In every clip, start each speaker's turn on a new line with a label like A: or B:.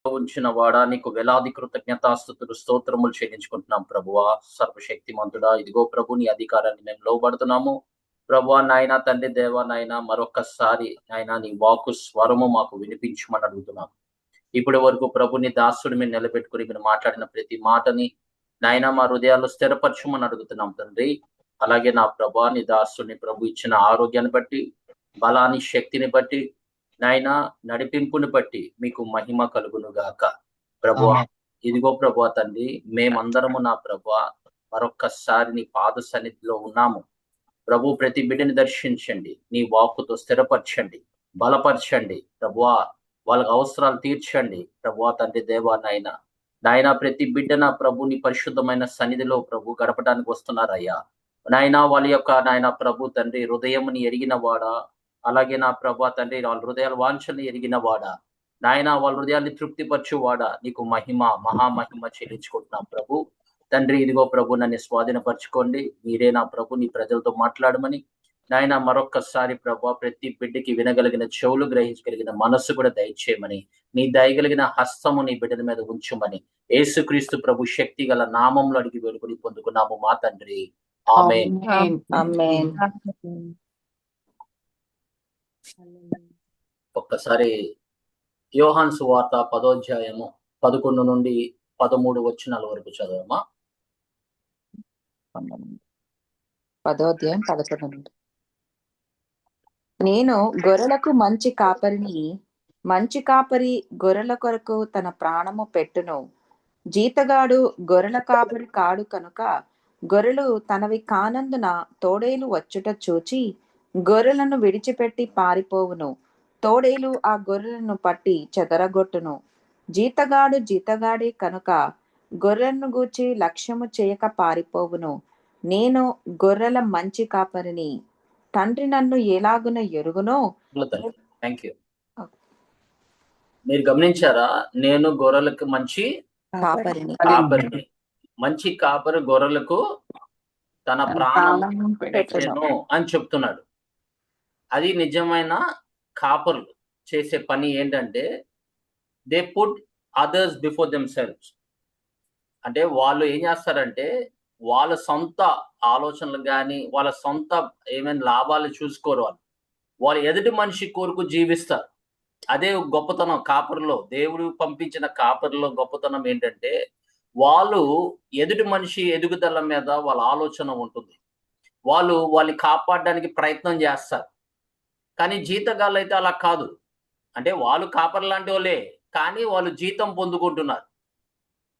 A: ఉంచిన వాడా నీకు వేలాది కృతజ్ఞతాస్తుతులు స్తోత్రములు చెల్లించుకుంటున్నాం ప్రభువా. సర్వశక్తిమంతుడా, ఇదిగో ప్రభు నీ అధికారాన్ని మేము లోబడుతున్నాము. ప్రభువా నాయన తండ్రి దేవా నాయన మరొక్కసారి నాయన నీ వాక్కు స్వరము మాకు వినిపించమని అడుగుతున్నాం. ఇప్పటి వరకు ప్రభు నీ దాసుడు మీరు నిలబెట్టుకుని మీరు మాట్లాడిన ప్రతి మాటని నాయన మా హృదయాల్లో స్థిరపరచమని అడుగుతున్నాం తండ్రి. అలాగే నా ప్రభా నీ దాసుడిని ప్రభు ఇచ్చిన ఆరోగ్యాన్ని బట్టి, బలాన్ని, శక్తిని బట్టి, నాయన నడిపింపుని బట్టి మీకు మహిమ కలుగును గాక. ప్రభువా ఇదిగో ప్రభువా తండ్రి, మేమందరము నా ప్రభువా మరొక్కసారి నీ పాద సన్నిధిలో ఉన్నాము. ప్రభు ప్రతి బిడ్డని దర్శించండి, నీ వాక్కుతో స్థిరపరచండి, బలపరచండి ప్రభువా. వాళ్ళకి అవసరాలు తీర్చండి ప్రభువా తండ్రి దేవా నాయన. నాయన ప్రతి బిడ్డ నా ప్రభు నీ పరిశుద్ధమైన సన్నిధిలో ప్రభు గడపడానికి వస్తున్నారయ్యా. నాయన వాళ్ళ యొక్క నాయన ప్రభు తండ్రి హృదయముని ఎరిగిన వాడా, అలాగే నా ప్రభా తండ్రి వాళ్ళ హృదయాల వాంఛల్ని ఎరిగిన వాడా, నాయన వాళ్ళ హృదయాన్ని తృప్తిపరచువాడా, నీకు మహిమ మహామహిమ చెల్లించుకుంటున్నాం ప్రభు. తండ్రి ఇదిగో ప్రభు నన్ను స్వాధీనపరచుకోండి. మీరే నా ప్రభు నీ ప్రజలతో మాట్లాడమని నాయన మరొక్కసారి ప్రభు ప్రతి బిడ్డకి వినగలిగిన చెవులు, గ్రహించగలిగిన మనస్సు కూడా దయచేయమని, నీ దయగలిగిన హస్తము నీ బిడ్డల మీద ఉంచుమని యేసుక్రీస్తు ప్రభు శక్తి గల నామంలో అడిగి వేడుకొని పొందుకున్నాము మా తండ్రి. ఆమేన్.
B: ఆమేన్.
A: ఒక్కసారి యోహాను సువార్త 10వ అధ్యాయము 11 నుండి 13 వచనాల వరకు చదవమా.
B: 10వ అధ్యాయం 11 నుండి. నేను గొర్రెలకు మంచి కాపరిని, మంచి కాపరి గొర్రెల కొరకు తన ప్రాణము పెట్టును. జీతగాడు గొర్రెల కాపరి కాడు కనుక గొర్రెలు తనవి కానందున తోడేలు వచ్చుట చూచి గొర్రెలను విడిచిపెట్టి పారిపోవును. తోడేలు ఆ గొర్రెలను పట్టి చెదరగొట్టును. జీతగాడు జీతగాడే కనుక గొర్రెలను గూర్చి లక్ష్యము చేయక పారిపోవును. నేను గొర్రెల మంచి కాపరిని. తండ్రి నన్ను ఎలాగున ఎరుగునో.
A: Thank you. మీరు గమనించారా? నేను గొర్రెలకు మంచి కాపరిని. మంచి కాపరి గొర్రెలకు తన ప్రాణం పెట్టెను అని చెప్తున్నాడు. అది నిజమైన కాపరులు చేసే పని ఏంటంటే, they put others before them selves. అంటే వాళ్ళు ఏం చేస్తారంటే వాళ్ళ సొంత ఆలోచనలు కానీ వాళ్ళ సొంత ఏమైనా లాభాలు చూసుకోరు. వాళ్ళు ఎదుటి మనిషి కోరుకు జీవిస్తారు. అదే గొప్పతనం కాపరిలో, దేవుడు పంపించిన కాపరిలో గొప్పతనం ఏంటంటే వాళ్ళు ఎదుటి మనిషి ఎదుగుదల మీద వాళ్ళ ఆలోచన ఉంటుంది. వాళ్ళని కాపాడడానికి ప్రయత్నం చేస్తారు. కానీ జీతగాళ్ళు అయితే అలా కాదు. అంటే వాళ్ళు కాపరి లాంటి వాళ్ళే, కానీ వాళ్ళు జీతం పొందుకుంటున్నారు.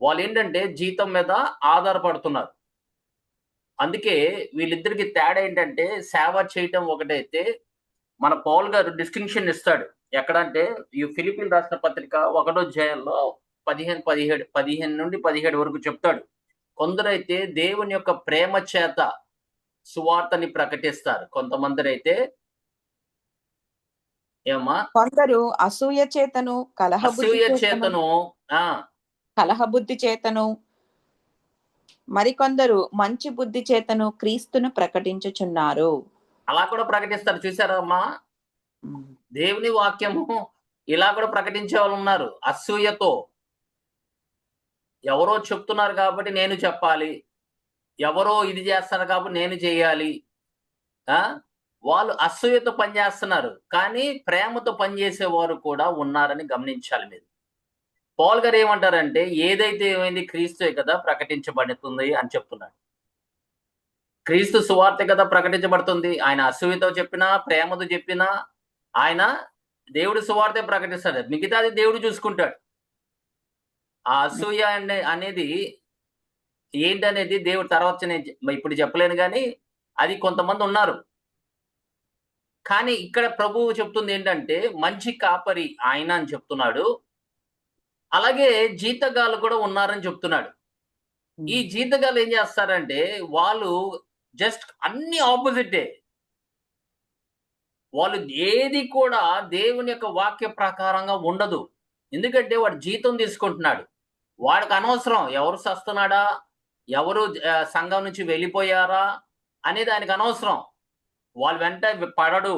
A: వాళ్ళు ఏంటంటే జీతం మీద ఆధారపడుతున్నారు. అందుకే వీళ్ళిద్దరికి తేడా ఏంటంటే, సేవ చేయటం ఒకటైతే మన పౌలు గారు డిస్టింక్షన్ ఇస్తాడు. ఎక్కడంటే ఈ ఫిలిప్పీలు రాసిన పత్రిక 1వ అధ్యాయంలో 15 నుండి 17 వరకు చెప్తాడు. కొందరైతే దేవుని యొక్క ప్రేమ చేత సువార్తని ప్రకటిస్తారు. కొంతమంది అయితే ఏమా
B: కొందరు అసూయ చేతను కలహబుద్ధి చేతను మరికొందరు మంచి బుద్ధి చేతను క్రీస్తును ప్రకటించుచున్నారు.
A: అలా కూడా ప్రకటిస్తారు. చూసారమ్మా, దేవుని వాక్యము ఇలా కూడా ప్రకటించే వాళ్ళు ఉన్నారు. అసూయతో ఎవరో చెప్తున్నారు కాబట్టి నేను చెప్పాలి, ఎవరో ఇది చేస్తారు కాబట్టి నేను చేయాలి. వాళ్ళు అసూయతో పనిచేస్తున్నారు. కానీ ప్రేమతో పనిచేసేవారు కూడా ఉన్నారని గమనించాలి మీరు. పౌలు గారు ఏమంటారంటే, ఏదైతే ఏమైంది క్రీస్తు కదా ప్రకటించబడుతుంది అని చెప్తున్నాడు. క్రీస్తు సువార్త కదా ప్రకటించబడుతుంది. ఆయన అసూయతో చెప్పినా ప్రేమతో చెప్పినా ఆయన దేవుడి సువార్తే ప్రకటిస్తాడు. మిగతాది దేవుడు చూసుకుంటాడు. ఆ అసూయ అనేది ఏంటనేది దేవుడు తర్వాత నేను ఇప్పుడు చెప్పలేను, కానీ అది కొంతమంది ఉన్నారు. కానీ ఇక్కడ ప్రభువు చెప్తుంది ఏంటంటే, మంచి కాపరి ఆయన అని చెప్తున్నాడు. అలాగే జీతగాళ్ళు కూడా ఉన్నారని చెప్తున్నాడు. ఈ జీతగాళ్ళు ఏం చేస్తారంటే వాళ్ళు జస్ట్ అన్ని ఆపోజిటే. వాళ్ళు ఏది కూడా దేవుని యొక్క వాక్య ప్రకారంగా ఉండదు. ఎందుకంటే వాడు జీతం తీసుకుంటున్నాడు. వాడికి అనవసరం ఎవరు సస్తున్నాడా, ఎవరు సంఘం నుంచి వెళ్ళిపోయారా అనేది ఆయనకు అనవసరం. వాళ్ళు వెంట పడడు,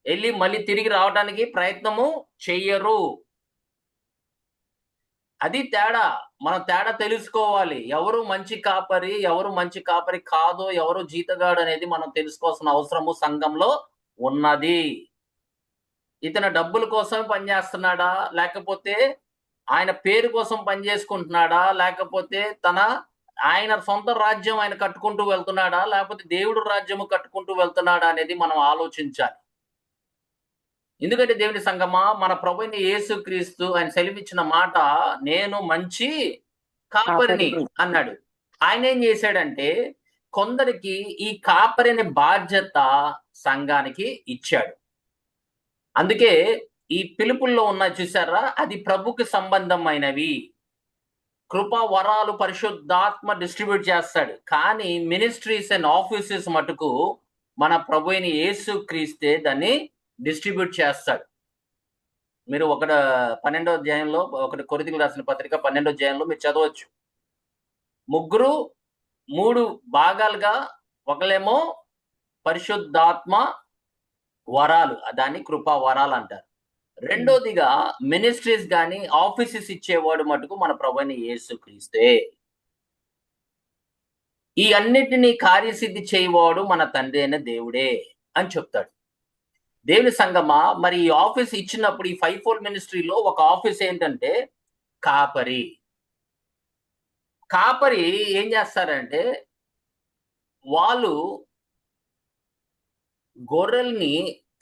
A: వెళ్ళి మళ్ళీ తిరిగి రావడానికి ప్రయత్నము చెయ్యరు. అది తేడా. మనం తేడా తెలుసుకోవాలి. ఎవరు మంచి కాపరి, ఎవరు మంచి కాపరి కాదో, ఎవరు జీతగాడు అనేది మనం తెలుసుకోవాల్సిన అవసరము సంఘంలో ఉన్నది. ఇతను డబ్బుల కోసం పనిచేస్తున్నాడా? లేకపోతే ఆయన పేరు కోసం పనిచేసుకుంటున్నాడా? లేకపోతే ఆయన సొంత రాజ్యం ఆయన కట్టుకుంటూ వెళ్తున్నాడా? లేకపోతే దేవుడు రాజ్యము కట్టుకుంటూ వెళ్తున్నాడా అనేది మనం ఆలోచించాలి. ఎందుకంటే దేవుని సంగమా, మన ప్రభువైన యేసుక్రీస్తు ఆయన సెలవిచ్చిన మాట, నేను మంచి కాపరిని
B: కాపరిని.
A: అన్నాడు. ఆయన ఏం చేశాడంటే, కొందరికి ఈ కాపరిని బాధ్యత సంఘానికి ఇచ్చాడు. అందుకే ఈ పిలుపుల్లో ఉన్నాయి చూసారా, అది ప్రభుకి సంబంధమైనవి. కృపా వరాలు పరిశుద్ధాత్మ డిస్ట్రిబ్యూట్ చేస్తాడు. కానీ మినిస్ట్రీస్ అండ్ ఆఫీసెస్ మటుకు మన ప్రభు అయిన యేసు క్రీస్తే దాన్ని డిస్ట్రిబ్యూట్ చేస్తాడు. మీరు 12వ అధ్యాయంలో, 1 కొరింథీయులకు రాసిన పత్రిక 12వ అధ్యాయంలో మీరు చదవచ్చు. ముగ్గురు 3 భాగాలుగా, ఒకళ్ళేమో పరిశుద్ధాత్మ వరాలు, దాన్ని కృపా వరాలు అంటారు. రెండోదిగా మినిస్ట్రీస్ గాని ఆఫీసెస్ ఇచ్చేవాడు మటుకు మన ప్రభువైన యేసుక్రీస్తే. ఈ అన్నిటినీ కార్యసిద్ధి చేయవాడు మన తండ్రి అయిన దేవుడే అని చెప్తాడు. దేవుని సంగమా, మరి ఈ ఆఫీస్ ఇచ్చినప్పుడు ఈ 5 ఫోల్డ్ మినిస్ట్రీలో ఒక ఆఫీస్ ఏంటంటే కాపరి. కాపరి ఏం చేస్తారంటే, వాళ్ళు గొర్రెల్ని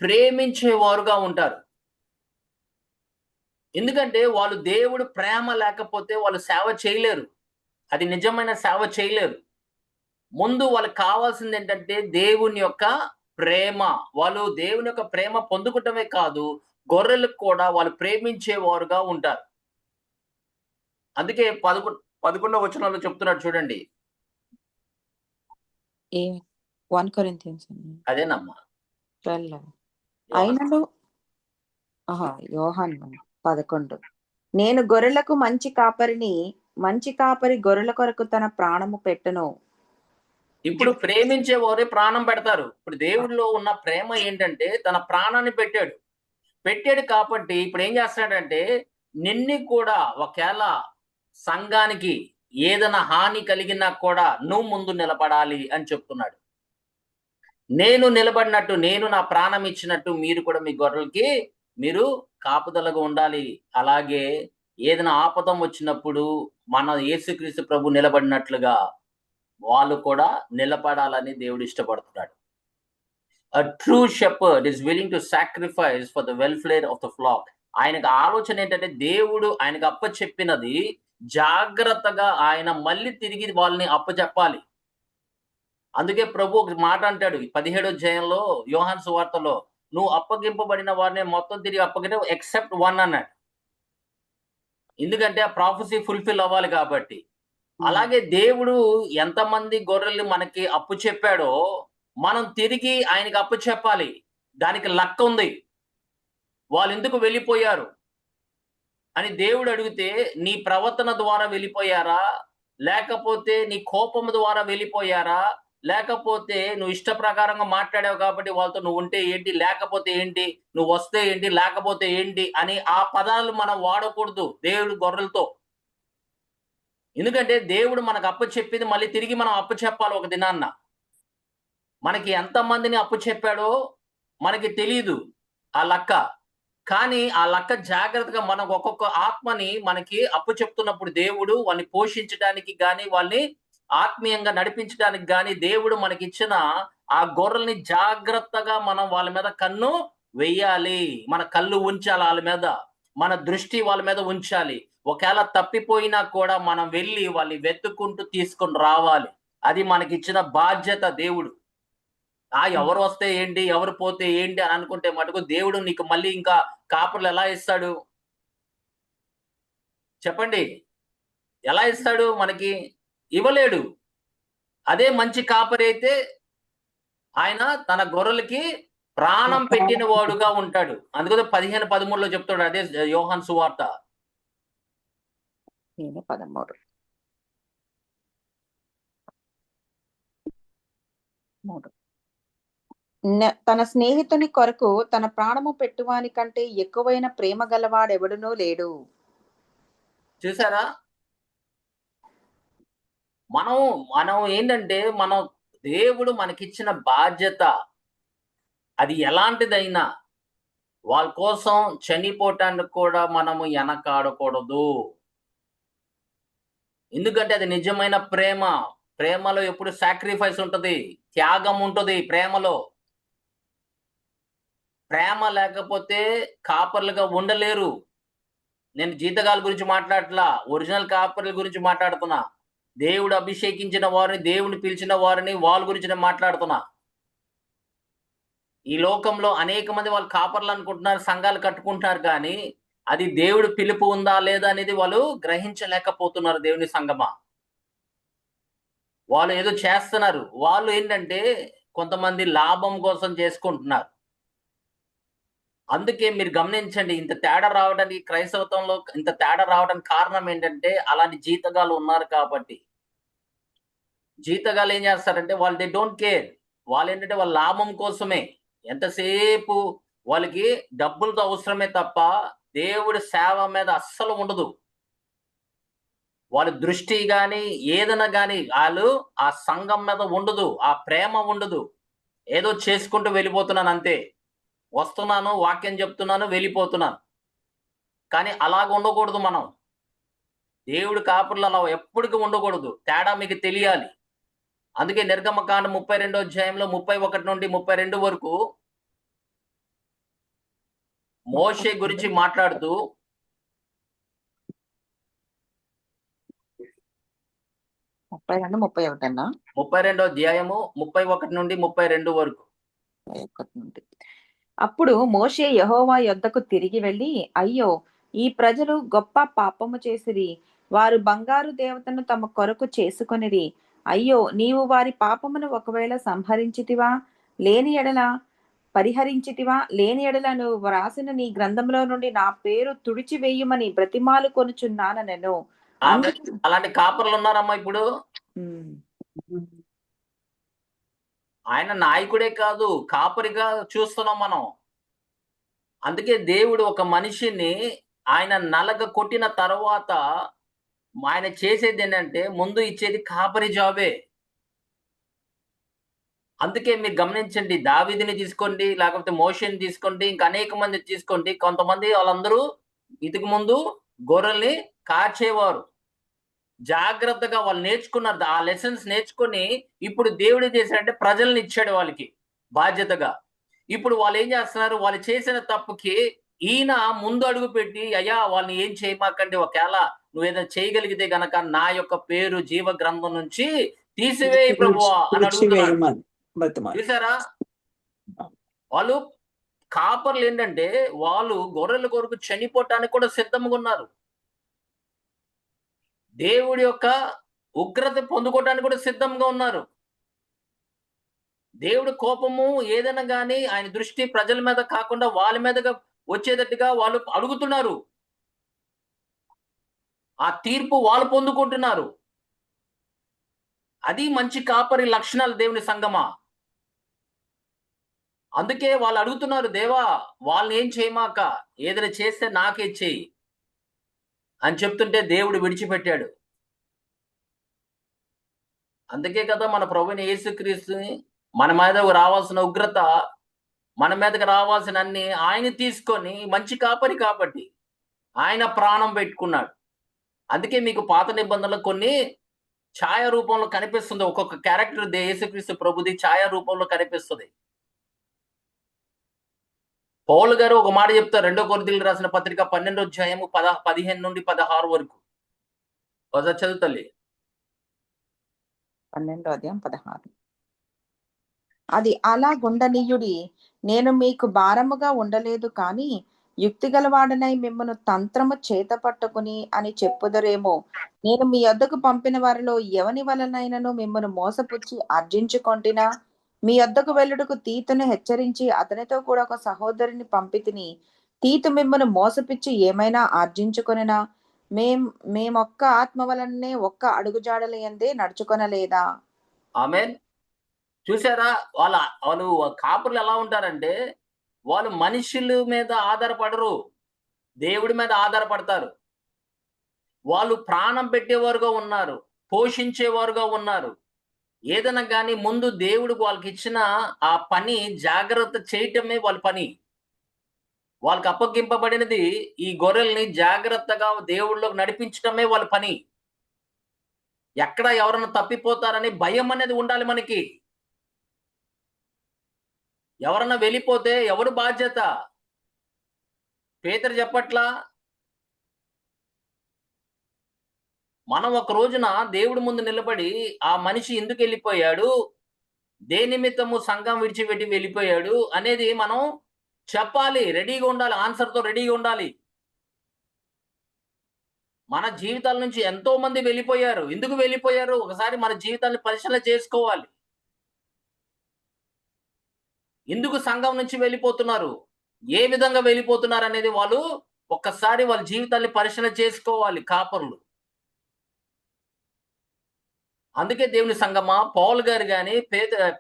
A: ప్రేమించేవారుగా ఉంటారు. ఎందుకంటే వాళ్ళు దేవుడు ప్రేమ లేకపోతే వాళ్ళు సేవ చేయలేరు. అది నిజమైన సేవ చేయలేరు. ముందు వాళ్ళకి కావాల్సింది ఏంటంటే దేవుని యొక్క ప్రేమ. వాళ్ళు దేవుని యొక్క ప్రేమ పొందుకోవటమే కాదు, గొర్రెలకు కూడా వాళ్ళు ప్రేమించేవారుగా ఉంటారు. అందుకే 11వ వచనంలో చెప్తున్నాడు చూడండి.
B: 1 కొరింథియన్స్
A: అదేనమ్మా
B: 12. అయినను యోహాను 11. నేను గొర్రెలకు మంచి కాపరిని, మంచి కాపరి గొర్రెల కొరకు తన ప్రాణము పెట్టును.
A: ఇప్పుడు ప్రేమించే వారే ప్రాణం పెడతారు. ఇప్పుడు దేవుడిలో ఉన్న ప్రేమ ఏంటంటే తన ప్రాణాన్ని పెట్టాడు కాబట్టి ఇప్పుడు ఏం చేస్తాడంటే, నిన్ను కూడా ఒకవేళ సంఘానికి ఏదైనా హాని కలిగినా కూడా నువ్వు ముందు నిలబడాలి అని చెప్తున్నాడు. నేను నిలబడినట్టు, నేను నా ప్రాణం ఇచ్చినట్టు మీరు కూడా మీ గొర్రెలకి మీరు కాపుదలగా ఉండాలి. అలాగే ఏదైనా ఆపదం వచ్చినప్పుడు మన యేసుక్రీస్తు ప్రభు నిలబడినట్లుగా వాళ్ళు కూడా నిలబడాలని దేవుడు ఇష్టపడుతున్నాడు. A true shepherd is willing to sacrifice for the welfare of the flock. ఆయనకు ఆలోచన ఏంటంటే, దేవుడు ఆయనకు అప్పచెప్పినది జాగ్రత్తగా ఆయన మళ్ళీ తిరిగి వాళ్ళని అప్పచెప్పాలి. అందుకే ప్రభు ఒక మాట అంటాడు 17వ అధ్యాయంలో యోహాను సువార్తలో, నువ్వు అప్పగింపబడిన వారిని మొత్తం తిరిగి అప్పగించు ఎక్సెప్ట్ 1 అన్నాడు. ఎందుకంటే ఆ ప్రాఫెసీ ఫుల్ఫిల్ అవ్వాలి కాబట్టి. అలాగే దేవుడు ఎంతమంది గొర్రెలు మనకి అప్పు చెప్పాడో మనం తిరిగి ఆయనకి అప్పు చెప్పాలి. దానికి లెక్క ఉంది. వాళ్ళు ఎందుకు వెళ్ళిపోయారు అని దేవుడు అడిగితే, నీ ప్రవర్తన ద్వారా వెళ్ళిపోయారా, లేకపోతే నీ కోపం ద్వారా వెళ్ళిపోయారా, లేకపోతే నువ్వు ఇష్ట ప్రకారంగా మాట్లాడావు కాబట్టి వాళ్ళతో నువ్వు ఉంటే ఏంటి, లేకపోతే ఏంటి, నువ్వు వస్తే ఏంటి, లేకపోతే ఏంటి అని ఆ పదాలు మనం వాడకూడదు దేవుడు గొర్రెలతో. ఎందుకంటే దేవుడు మనకు అప్పు చెప్పింది మళ్ళీ తిరిగి మనం అప్పు చెప్పాలి ఒక దినాన్న. మనకి ఎంతమందిని అప్పు చెప్పాడో మనకి తెలియదు ఆ లెక్క. కానీ ఆ లెక్క జాగ్రత్తగా మనం ఒక్కొక్క ఆత్మని మనకి అప్పు చెప్తున్నప్పుడు దేవుడు వాళ్ళని పోషించడానికి గాని, వాళ్ళని ఆత్మీయంగా నడిపించడానికి గాని దేవుడు మనకిచ్చిన ఆ గొర్రెల్ని జాగ్రత్తగా మనం వాళ్ళ మీద కన్ను వెయ్యాలి. మన కళ్ళు ఉంచాలి వాళ్ళ మీద, మన దృష్టి వాళ్ళ మీద ఉంచాలి. ఒకవేళ తప్పిపోయినా కూడా మనం వెళ్ళి వాళ్ళని వెతుక్కుంటూ తీసుకొని రావాలి. అది మనకిచ్చిన బాధ్యత దేవుడు. ఎవరు వస్తే ఏంటి, ఎవరు పోతే ఏంటి అని అనుకుంటే మటుకు దేవుడు నీకు మళ్ళీ ఇంకా కాపుర్లు ఎలా ఇస్తాడు చెప్పండి? ఎలా ఇస్తాడు? మనకి ఇవ్వలేడు. అదే మంచి కాపరి అయితే ఆయన తన గొర్రెలకి ప్రాణం పెట్టిన వాడుగా ఉంటాడు. అందుకని 15:13లో చెప్తాడు. అదే యోహాను సువార్త
B: 13. తన స్నేహితుని కొరకు తన ప్రాణము పెట్టువాని కంటే ఎక్కువైన ప్రేమ గలవాడెవడునూ లేడు.
A: చూసారా? మనం మనం ఏంటంటే దేవుడు మనకిచ్చిన బాధ్యత అది ఎలాంటిదైనా వాళ్ళ కోసం చనిపోవటానికి కూడా మనము వెనకాడకూడదు. ఎందుకంటే అది నిజమైన ప్రేమ. ప్రేమలో ఎప్పుడు సాక్రిఫైస్ ఉంటది. త్యాగం ఉంటది ప్రేమలో. ప్రేమ లేకపోతే కాపర్లుగా ఉండలేరు. నేను జీతగాళ్ళ గురించి మాట్లాడట్లా. ఒరిజినల్ కాపర్ల గురించి మాట్లాడుతున్నా. దేవుడు అభిషేకించిన వారిని, దేవుని పిలిచిన వారిని వాళ్ళ గురించి నేను మాట్లాడుతున్నా. ఈ లోకంలో అనేక మంది వాళ్ళు కాపర్లు అనుకుంటున్నారు, సంఘాలు కట్టుకుంటున్నారు కానీ అది దేవుడు పిలుపు ఉందా లేదా అనేది వాళ్ళు గ్రహించలేకపోతున్నారు. దేవుని సంఘమా, వాళ్ళు ఏదో చేస్తున్నారు. వాళ్ళు ఏంటంటే కొంతమంది లాభం కోసం చేసుకుంటున్నారు. అందుకే మీరు గమనించండి, ఇంత తేడా రావడానికి క్రైస్తవత్వంలో ఇంత తేడా రావడానికి కారణం ఏంటంటే అలాంటి జీతగాళ్ళు ఉన్నారు కాబట్టి. జీతగాళ్ళు ఏం చేస్తారంటే వాళ్ళు దే డోంట్ కేర్. వాళ్ళు ఏంటంటే వాళ్ళ లాభం కోసమే ఎంతసేపు వాళ్ళకి డబ్బులతో అవసరమే తప్ప దేవుడి సేవ మీద అస్సలు ఉండదు. వాళ్ళ దృష్టి గాని ఏదైనా గాని వాళ్ళు ఆ సంఘం మీద ఉండదు. ఆ ప్రేమ ఉండదు. ఏదో చేసుకుంటూ వెళ్ళిపోతున్నాను అంతే. వస్తున్నాను, వాక్యం చెప్తున్నాను, వెళ్ళిపోతున్నాను. కానీ అలాగ ఉండకూడదు మనం. దేవుడి కాపుర్లు అలా ఎప్పటికీ ఉండకూడదు. తేడా మీకు తెలియాలి. అందుకే నిర్గమకాండం 32వ అధ్యాయంలో 31 నుండి 32 వరకు మోషే గురించి మాట్లాడుతూ
B: 32, 31 అన్నా?
A: 32వ అధ్యాయము 31 నుండి 32 వరకు.
B: 31 నుండి. అప్పుడు మోషే యెహోవా యొద్దకు తిరిగి వెళ్ళి, అయ్యో, ఈ ప్రజలు గొప్ప పాపము చేసిరి. వారు బంగారు దేవతను తమ కొరకు చేసుకొనిరి. అయ్యో, నీవు వారి పాపమును ఒకవేళ సంహరించితివా, లేని ఎడల లేని ఎడల నువ్వు వ్రాసిన నీ గ్రంథంలో నుండి నా పేరు తుడిచివేయుమని బ్రతిమాలు కొనుచున్నానెను.
A: ఆమె అలాంటి కాపర్లు ఉన్నారమ్మా ఇప్పుడు. ఆయన నాయకుడే కాదు, కాపరిగా చూస్తున్నాం మనం. అందుకే దేవుడు ఒక మనిషిని ఆయన నలగ కొట్టిన తర్వాత ఆయన చేసేది ఏంటంటే ముందు ఇచ్చేది కాపరి జాబే. అందుకే మీరు గమనించండి, దావీదుని తీసుకోండి, లేకపోతే మోషేని తీసుకోండి, ఇంకా అనేక మంది తీసుకోండి. కొంతమంది వాళ్ళందరూ ఇంతకు ముందు గొర్రెల్ని కాచేవారు. జాగ్రత్తగా వాళ్ళు నేర్చుకున్నారు. ఆ లెసన్స్ నేర్చుకొని ఇప్పుడు దేవుడు ఏం చేశాడంటే ప్రజల్ని ఇచ్చాడు వాళ్ళకి బాధ్యతగా. ఇప్పుడు వాళ్ళు ఏం చేస్తున్నారు, వాళ్ళు చేసిన తప్పుకి ఈయన ముందు అడుగు పెట్టి, అయ్యా వాళ్ళని ఏం చేయమాకండి, ఒకవేళ నువ్వేదైనా చేయగలిగితే గనక నా యొక్క పేరు జీవ గ్రంథం నుంచి తీసివేయి ప్రభువా అని అడుగుతున్నాడు. చూసారా? వాళ్ళు కాపర్లు ఏంటంటే వాళ్ళు గొర్రెల కొరకు చనిపోవటానికి కూడా సిద్ధంగా ఉన్నారు. దేవుడి యొక్క ఉగ్రత పొందుకోవడానికి కూడా సిద్ధంగా ఉన్నారు. దేవుడి కోపము ఏదైనా గాని ఆయన దృష్టి ప్రజల మీద కాకుండా వాళ్ళ మీదగా వచ్చేటట్టుగా వాళ్ళు అడుగుతున్నారు. ఆ తీర్పు వాళ్ళు పొందుకుంటున్నారు. అది మంచి కాపరి లక్షణాలు దేవుని సంగమా. అందుకే వాళ్ళు అడుగుతున్నారు, దేవా వాళ్ళని ఏం చేయమాక, ఏదైనా చేస్తే నాకే చెయ్యి అని చెప్తుంటే దేవుడు విడిచిపెట్టాడు. అందుకే కదా మన ప్రభువైన యేసుక్రీస్తుని మన మీద రావాల్సిన ఉగ్రత, మన మీదకి రావాల్సిన అన్ని ఆయన తీసుకొని మంచి కాపరి కాబట్టి ఆయన ప్రాణం పెట్టుకున్నాడు. అందుకే మీకు పాత నిబంధనలో కొన్ని ఛాయ రూపంలో కనిపిస్తుంది. ఒక్కొక్క క్యారెక్టర్ యేసుక్రీస్తు ప్రభుది ఛాయ రూపంలో కనిపిస్తుంది. పౌలు గారు ఒక మాట చెప్తారు, 2 కొరింథీయులకు రాసిన పత్రిక 12వ అధ్యాయము 15 నుండి 16 వరకు. ఒకసారి చదువు తల్లి.
B: 12వ అధ్యాయం 16. అది అలా గుండనీయుడి, నేను మీకు భారముగా ఉండలేదు కానీ యుక్తిగలవాడనై మిమ్మను తంత్రము చేత పట్టుకుని అని చెప్పుదరేమో. నేను మీ యొద్దకు పంపిన వారిలో ఎవని వలనైనను మిమ్మను మోసపుచ్చి ఆర్జించుకొంటినా, మీ యొద్దకు వెళ్ళుటకు తీతును హెచ్చరించి అతనితో కూడా ఒక సహోదరుని పంపితిని. తీతు మిమ్మను మోసపిచ్చి ఏమైనా ఆర్జించుకొనినా, మేమొక్క ఆత్మ వలననే ఒక్క అడుగుజాడల యందే నడుచుకొనలేదా?
A: ఆమేన్. చూసారా? వాళ్ళు కాపురులు ఎలా ఉంటారంటే వాళ్ళు మనుషుల మీద ఆధారపడరు, దేవుడి మీద ఆధారపడతారు. వాళ్ళు ప్రాణం పెట్టేవారుగా ఉన్నారు, పోషించేవారుగా ఉన్నారు. ఏదైనా కానీ ముందు దేవుడు వాళ్ళకి ఇచ్చిన ఆ పని జాగ్రత్త చేయటమే వాళ్ళ పని. వాళ్ళకి అప్పగింపబడినది ఈ గొర్రెల్ని జాగ్రత్తగా దేవుళ్ళలోకి నడిపించటమే వాళ్ళ పని. ఎక్కడ ఎవరైనా తప్పిపోతారని భయం అనేది ఉండాలి మనకి. ఎవరన్నా వెళ్ళిపోతే ఎవరు బాధ్యత? పేతురు చెప్పట్లా? మనం ఒక రోజున దేవుడి ముందు నిలబడి ఆ మనిషి ఎందుకు వెళ్ళిపోయాడు, దేని నిమిత్తము సంఘం విడిచిపెట్టి వెళ్ళిపోయాడు అనేది మనం చెప్పాలి. రెడీగా ఉండాలి, ఆన్సర్‌తో రెడీగా ఉండాలి. మన జీవితాల నుంచి ఎంతో మంది వెళ్ళిపోయారు. ఎందుకు వెళ్ళిపోయారు? ఒకసారి మన జీవితాన్ని పరిశీలన చేసుకోవాలి. ఎందుకు సంఘం నుంచి వెళ్ళిపోతున్నారు? ఏ విధంగా వెళ్ళిపోతున్నారనేది వాళ్ళు ఒక్కసారి వాళ్ళ జీవితాన్ని పరిశీలన చేసుకోవాలి కాపరులు. అందుకే దేవుని సంగమా, పౌలు గారు గాని,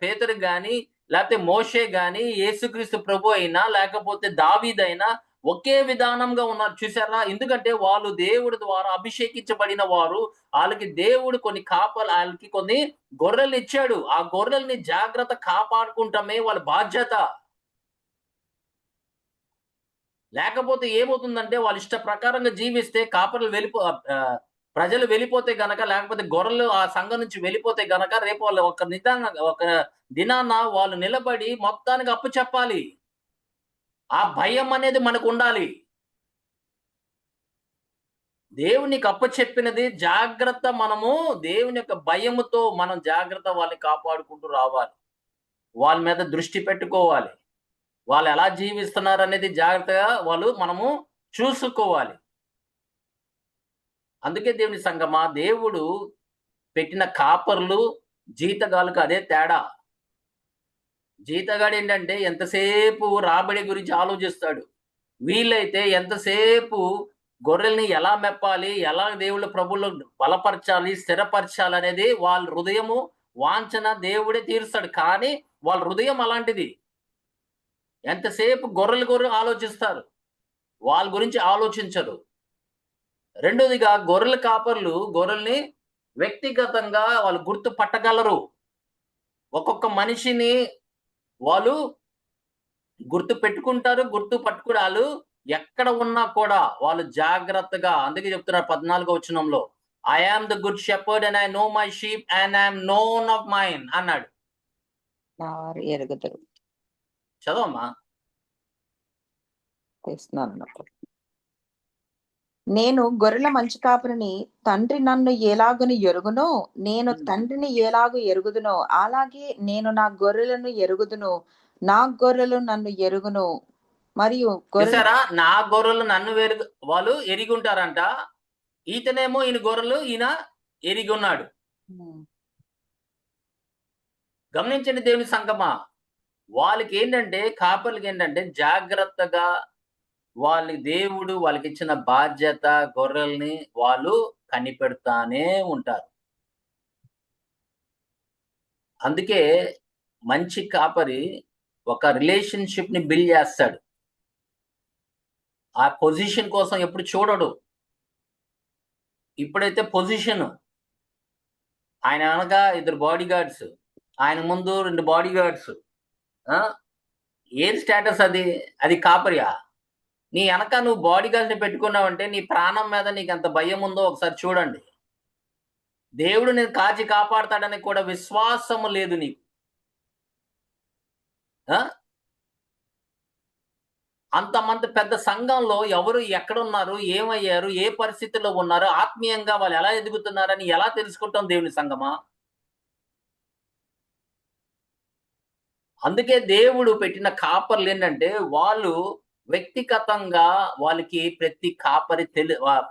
A: పేతురు గాని, లేకపోతే మోషే గాని, యేసుక్రీస్తు ప్రభు అయినా, లేకపోతే దావీదైనా ఒకే విధానంగా ఉన్నారు. చూసారా? ఎందుకంటే వాళ్ళు దేవుడి ద్వారా అభిషేకించబడిన వారు. ఆళ్ళకి దేవుడు ఆళ్ళకి కొన్ని గొర్రెల్ని ఇచ్చాడు. ఆ గొర్రెల్ని జాగ్రత్త కాపాడుకుంటమే వాళ్ళ బాధ్యత. లేకపోతే ఏమవుతుందంటే వాళ్ళ ఇష్ట ప్రకారంగా జీవిస్తే ప్రజలు వెళ్ళిపోతే గనక, లేకపోతే గొర్రెలు ఆ సంఘం నుంచి వెళ్ళిపోతే గనక, రేపు వాళ్ళు ఒక దినాన వాళ్ళు నిలబడి మొత్తానికి అప్పచెప్పాలి. ఆ భయం అనేది మనకుండాలి. దేవుడు నీకు అప్పచెప్పినది జాగ్రత్త, మనము దేవుని యొక్క భయముతో మనం జాగ్రత్త వాళ్ళని కాపాడుకుంటూ రావాలి. వాళ్ళ మీద దృష్టి పెట్టుకోవాలి. వాళ్ళు ఎలా జీవిస్తున్నారనేది జాగ్రత్తగా మనము చూసుకోవాలి. అందుకే దేవుని సంగమా, దేవుడు పెట్టిన కాపర్లు, జీతగాళ్ళకి అదే తేడా. జీతగాడేంటంటే ఎంతసేపు రాబడి గురించి ఆలోచిస్తాడు. వీళ్ళైతే ఎంతసేపు గొర్రెల్ని ఎలా మెప్పాలి, ఎలా దేవుళ్ళ ప్రభువులో బలపరచాలి, స్థిరపరచాలనేది వాళ్ళ హృదయము వాంఛన దేవుడే తీరుస్తాడు. కానీ వాళ్ళ హృదయం అలాంటిది. ఎంతసేపు గొర్రెలు ఆలోచిస్తారు. వాళ్ళ గురించి ఆలోచించరు. రెండోదిగా గొర్రెల కాపర్లు గొర్రెల్ని వ్యక్తిగతంగా వాళ్ళు గుర్తుపట్టగలరు. ఒక్కొక్క మనిషిని వాళ్ళు గుర్తుపెట్టుకుంటారు. గుర్తుపట్టుకుని ఆళ్ళు ఎక్కడ ఉన్నా కూడా వాళ్ళు జాగ్రత్తగా, అందుకే చెప్తున్నారు 14వ వచనంలో, I am the good shepherd and I know my sheep and I am known of mine అన్నాడు.
B: నా వారు ఎరుగుదురు.
A: చదవమ్మా.
B: చేస్తున్నాను. నేను గొర్రెల మంచి కాపరిని, తండ్రి నన్ను ఎలాగును ఎరుగునో, నేను తండ్రిని ఎలాగు ఎరుగుదునో, అలాగే నేను నా గొర్రెలను ఎరుగుదును, నా గొర్రెలు నన్ను ఎరుగును. మరియు
A: చూసారా? నా గొర్రెలు నన్ను వాళ్ళు ఎరిగి ఉంటారంట. ఈతనేమో ఈయన గొర్రెలు ఈయన ఎరిగి ఉన్నాడు. గమనించండి దేవుని సంగమా. వాళ్ళకి ఏంటంటే, కాపర్లకి ఏంటంటే జాగ్రత్తగా దేవుడు వాళ్ళకిచ్చిన బాధ్యత, గొర్రెల్ని వాళ్ళు కనిపెడతానే ఉంటారు. అందుకే మంచి కాపరి ఒక రిలేషన్‌షిప్‌ని బిల్డ్ చేస్తాడు. ఆ పొజిషన్ కోసం ఎప్పుడు చూడడు. ఇప్పుడైతే పొజిషను. ఆయన వెనక 2 బాడీగార్డ్స్. ఆయన ముందు 2 బాడీగార్డ్స్. ఆ! ఏది స్టేటస్ అది? అది కాపరియా? నీ ఎనక నువ్వు బాడీగార్డ్‌ని పెట్టుకున్నావంటే నీ ప్రాణం మీద నీకెంత భయముందో ఒకసారి చూడండి. దేవుడు నిన్ను కాచి కాపాడతాడని కూడా విశ్వాసము లేదు నీకు. ఆ! అంతమంది పెద్ద సంఘంలో ఎవరు ఎక్కడున్నారు? ఏమయ్యారు? ఏ పరిస్థితిలో ఉన్నారు? ఆత్మీయంగా వాళ్ళు ఎలా ఎదుగుతున్నారని ఎలా తెలుసుకుంటాం దేవుని సంగమా? అందుకే దేవుడు పెట్టిన కాపర్లేంటంటే, వాళ్ళు వ్యక్తిగతంగా వాళ్ళకి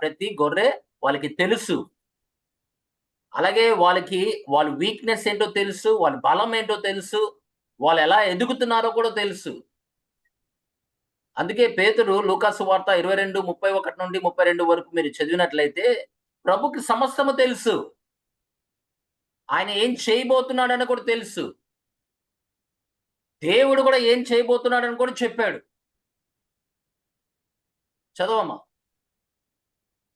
A: ప్రతి గొర్రె వాళ్ళకి తెలుసు. అలాగే వాళ్ళ వీక్‌నెస్ ఏంటో తెలుసు. వాళ్ళ బలం ఏంటో తెలుసు. వాళ్ళు ఎలా ఎదుగుతున్నారో కూడా తెలుసు. అందుకే పేతురు లూకా సువార్త 22:31-32 వరకు మీరు చదివినట్లయితే, ప్రభుకి సమస్తము తెలుసు. ఆయన ఏం చేయబోతున్నాడని కూడా తెలుసు. దేవుడు కూడా ఏం చేయబోతున్నాడని కూడా చెప్పాడు. చదవమ్మా.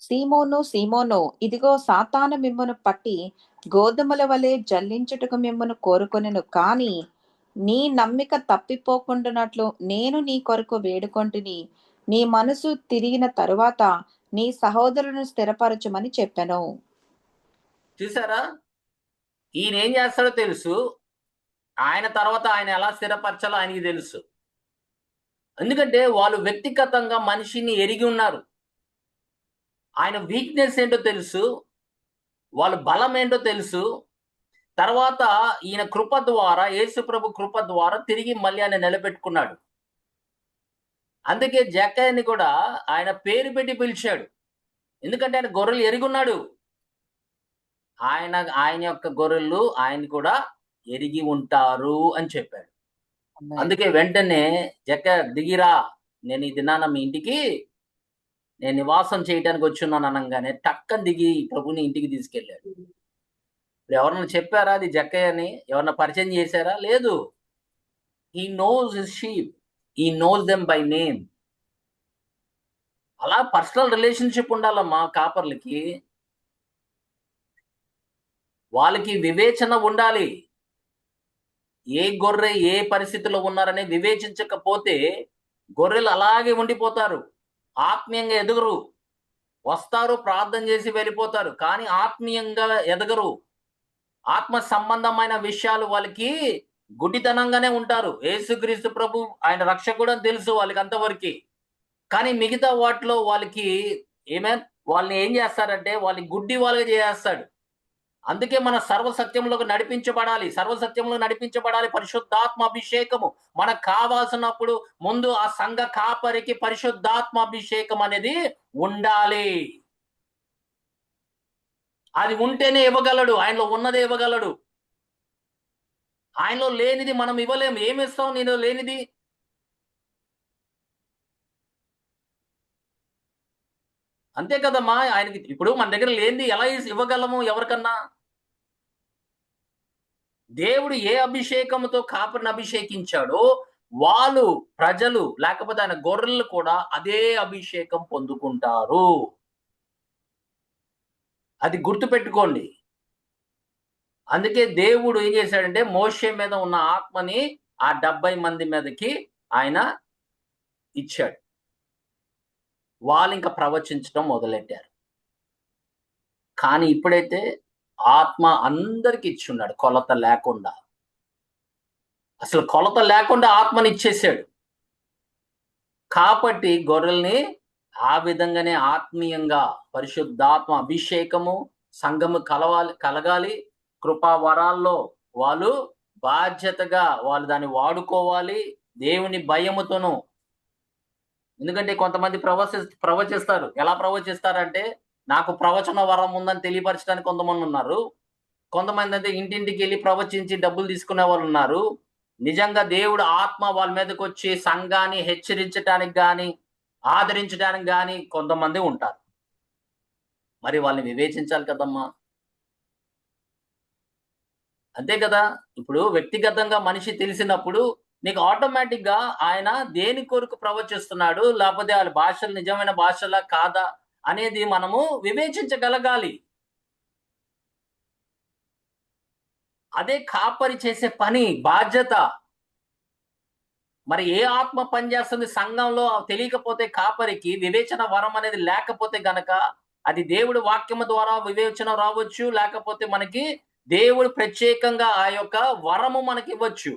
B: సీమోను సీమోను, ఇదిగో సాతాను మిమ్మును పట్టి గోధుమల వలె జల్లించుటకు మిమ్మును కోరుకొనెను, కాని నీ నమ్మిక తప్పిపోకుండానట్లు నేను నీ కొరకు వేడుకొంటిని. నీ మనసు తిరిగిన తరువాత నీ సహోదరులను స్థిరపరచుమని చెప్పెను.
A: చూసారా, ఈయన ఏం చేస్తాడో తెలుసు, ఆయన తర్వాత ఆయన ఎలా స్థిరపరచాలో ఆయనకి తెలుసు. ఎందుకంటే వాళ్ళు వ్యక్తిగతంగా మనిషిని ఎరిగి ఉన్నారు. ఆయన వీక్నెస్ ఏంటో తెలుసు, వాళ్ళ బలం ఏంటో తెలుసు. తర్వాత ఈయన కృప ద్వారా, యేసు ప్రభు కృప ద్వారా తిరిగి మళ్ళీ ఆయన నిలబెట్టుకున్నాడు. అందుకే జక్కయ్యని కూడా ఆయన పేరు పెట్టి పిలిచాడు. ఎందుకంటే ఆయన గొర్రెలు ఎరిగున్నాడు. ఆయన ఆయన యొక్క గొర్రెలు ఆయన కూడా ఎరిగి ఉంటారు అని చెప్పాడు. అందుకే వెంటనే జక్కయ్య దిగిరా, నేను ఈ దినాన మీ ఇంటికి నేను నివాసం చేయడానికి వచ్చున్నాను అనగానే టక్కని దిగి ప్రభుని ఇంటికి తీసుకెళ్ళాడు. ఎవరన్నా చెప్పారా అది జక్కయ్య అని? ఎవరన్నా పరిచయం చేశారా? లేదు. He knows his sheep, he knows them by name. అలా పర్సనల్ రిలేషన్షిప్ ఉండాలమ్మా కాపర్లకి. వాళ్ళకి వివేచన ఉండాలి. ఏ గొర్రె ఏ పరిస్థితిలో ఉన్నారని వివేచించకపోతే గొర్రెలు అలాగే ఉండిపోతారు, ఆత్మీయంగా ఎదుగరు. వస్తారు, ప్రార్థన చేసి వెళ్ళిపోతారు, కానీ ఆత్మీయంగా ఎదగరు. ఆత్మ సంబంధమైన విషయాలు వాళ్ళకి గుడ్డితనంగానే ఉంటారు. యేసుక్రీస్తు ప్రభు ఆయన రక్షకుడు అని తెలుసు వాళ్ళకి అంతవరకు, కానీ మిగతా వాటిలో వాళ్ళకి వాళ్ళని ఏం చేస్తారంటే వాళ్ళని గుడ్డి వాళ్ళగా చేస్తాడు. అందుకే మన సర్వసత్యంలోకి నడిపించబడాలి. సర్వసత్యంలో నడిపించబడాలి. పరిశుద్ధాత్మ అభిషేకము మనకు కావాల్సినప్పుడు ముందు ఆ సంఘ కాపరికి పరిశుద్ధాత్మ అభిషేకం అనేది ఉండాలి. అది ఉంటేనే ఇవ్వగలడు. ఆయనలో ఉన్నదే ఇవ్వగలడు. ఆయనలో లేనిది మనం ఇవ్వలేము. ఏమిస్తాం నీలో లేనిది? అంతే కదమ్మా. ఆయనకి ఇప్పుడు మన దగ్గర లేనిది ఎలా ఇవ్వగలము ఎవరికన్నా? దేవుడు ఏ అభిషేకంతో కాపరిని అభిషేకించాడో వాళ్ళు ప్రజలు లేకపోతే ఆయన గొర్రెలు కూడా అదే అభిషేకం పొందుకుంటారు. అది గుర్తుపెట్టుకోండి. అందుకే దేవుడు ఏం చేశాడంటే మోషే మీద ఉన్న ఆత్మని ఆ 70 మంది మీదకి ఆయన ఇచ్చాడు. వాళ్ళు ఇంకా ప్రవచించడం మొదలెట్టారు. కానీ ఇప్పుడైతే ఆత్మ అందరికి ఇచ్చున్నాడు, కొలత లేకుండా. అసలు కొలత లేకుండా ఆత్మని ఇచ్చేసాడు. కాబట్టి గొర్రెల్ని ఆ విధంగానే ఆత్మీయంగా పరిశుద్ధాత్మ అభిషేకము సంఘము కలగాలి. కృపా వరాల్లో వాళ్ళు బాధ్యతగా వాళ్ళు దాన్ని వాడుకోవాలి దేవుని భయముతోను. ఎందుకంటే కొంతమంది ప్రవచిస్తారు. ఎలా ప్రవచిస్తారంటే నాకు ప్రవచన వరం ఉందని తెలియపరచడానికి కొంతమంది ఉన్నారు. కొంతమంది అయితే ఇంటింటికి వెళ్ళి ప్రవచించి డబ్బులు తీసుకునే వాళ్ళు ఉన్నారు. నిజంగా దేవుడు ఆత్మ వాళ్ళ మీదకి వచ్చి సంఘాన్ని హెచ్చరించడానికి గాని ఆదరించడానికి గాని కొంతమంది ఉంటారు. మరి వాళ్ళని వివేచించాలి కదమ్మా. అంతే కదా. ఇప్పుడు వ్యక్తిగతంగా మనిషి తెలిసినప్పుడు నీకు ఆటోమేటిక్ గా ఆయన దేని కొరకు ప్రవచిస్తున్నాడు, లేకపోతే వాళ్ళ భాషలు నిజమైన భాషలా కాదా అనేది మనము వివేచించగలగాలి. అదే కాపరి చేసే పని, బాధ్యత. మరి ఏ ఆత్మ పనిచేస్తుంది సంఘంలో తెలియకపోతే కాపరికి వివేచన వరం అనేది లేకపోతే గనక అది దేవుడి వాక్యము ద్వారా వివేచన రావచ్చు, లేకపోతే మనకి దేవుడు ప్రత్యేకంగా ఆ యొక్క వరము మనకి ఇవ్వచ్చు.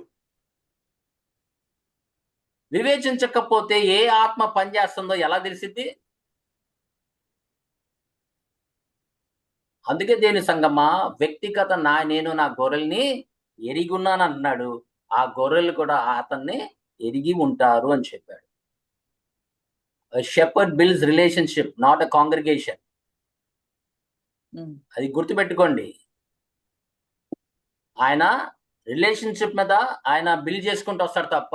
A: వివేచించకపోతే ఏ ఆత్మ పనిచేస్తుందో ఎలా తెలిసిద్ది? అందుకే దేని సంగమా వ్యక్తిగత నేను నా గొర్రెల్ని ఎరిగున్నాను అన్నాడు. ఆ గొర్రెలు కూడా అతన్ని ఎరిగి ఉంటారు అని చెప్పాడు. Shepherd builds relationship, not a congregation. అది గుర్తుపెట్టుకోండి. ఆయన రిలేషన్షిప్ మీద ఆయన బిల్డ్ చేసుకుంటూ వస్తాడు తప్ప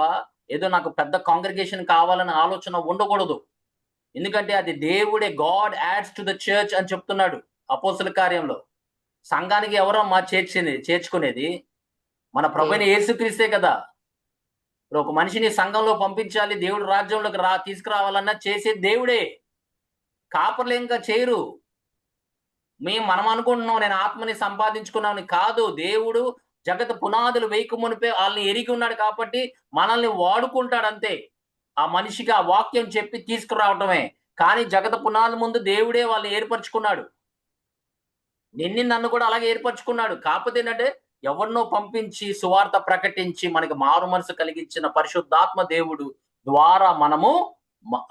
A: ఏదో నాకు పెద్ద కాంగ్రిగేషన్ కావాలనే ఆలోచన ఉండకూడదు. ఎందుకంటే అది దేవుడే, God ads to the church అని చెప్తున్నాడు అపోస్తల కార్యంలో. సంఘానికి ఎవరమ్మా చేర్చుకునేది? మన ప్రభువైన యేసుక్రీస్తే కదా. ఇప్పుడు ఒక మనిషిని సంఘంలో పంపించాలి, దేవుడు రాజ్యంలోకి తీసుకురావాలన్నా చేసే దేవుడే. కాపర్లు ఇంకా చేయరు. మనం అనుకుంటున్నాం నేను ఆత్మని సంపాదించుకున్నామని. కాదు, దేవుడు జగత్ పునాదులు వేయక మునిపే వాళ్ళని ఎరిగి ఉన్నాడు కాబట్టి మనల్ని వాడుకుంటాడు అంతే. ఆ మనిషికి ఆ వాక్యం చెప్పి తీసుకురావటమే. కానీ జగత పునాది ముందు దేవుడే వాళ్ళని ఏర్పరచుకున్నాడు. నన్ను కూడా అలాగే ఏర్పరచుకున్నాడు. కాకపోతే ఏంటంటే ఎవరినో పంపించి సువార్త ప్రకటించి మనకి మారు మనసు కలిగించిన పరిశుద్ధాత్మ దేవుడు ద్వారా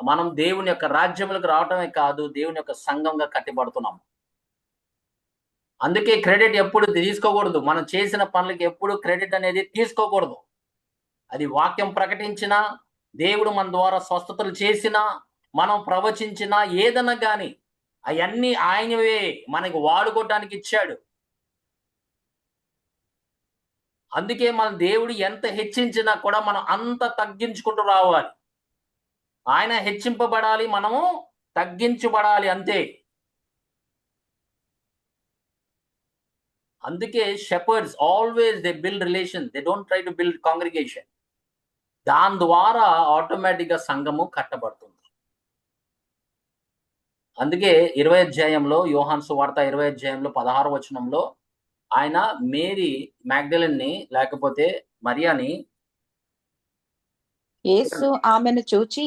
A: మనం దేవుని యొక్క రాజ్యములకు రావటమే కాదు, దేవుని యొక్క సంఘంగా కట్టిబడుతున్నాం. అందుకే క్రెడిట్ ఎప్పుడు తీసుకోకూడదు. మనం చేసిన పనులకి ఎప్పుడు క్రెడిట్ అనేది తీసుకోకూడదు. అది వాక్యం ప్రకటించినా, దేవుడు మన ద్వారా స్వస్థతలు చేసినా, మనం ప్రవచించినా, ఏదన్నా కానీ అవన్నీ ఆయనవే, మనకి వాడుకోవటానికి ఇచ్చాడు. అందుకే మన దేవుడు ఎంత హెచ్చించినా కూడా మనం అంత తగ్గించుకుంటూ రావాలి. ఆయన హెచ్చింపబడాలి, మనము తగ్గించబడాలి అంతే. అందుకే shepherd's always they build relation, they don't try to build congregation. దాని ద్వారా ఆటోమేటిక్ గా సంఘము కట్టబడుతుంది. అందుకే 20వ అధ్యాయంలో యోహాను సువార్త 20వ అధ్యాయంలో 16వ వచనంలో ఆయన మేరీ మ్యాగ్డలెన్ని లేకపోతే మరియాని,
B: యేసు ఆమెను చూచి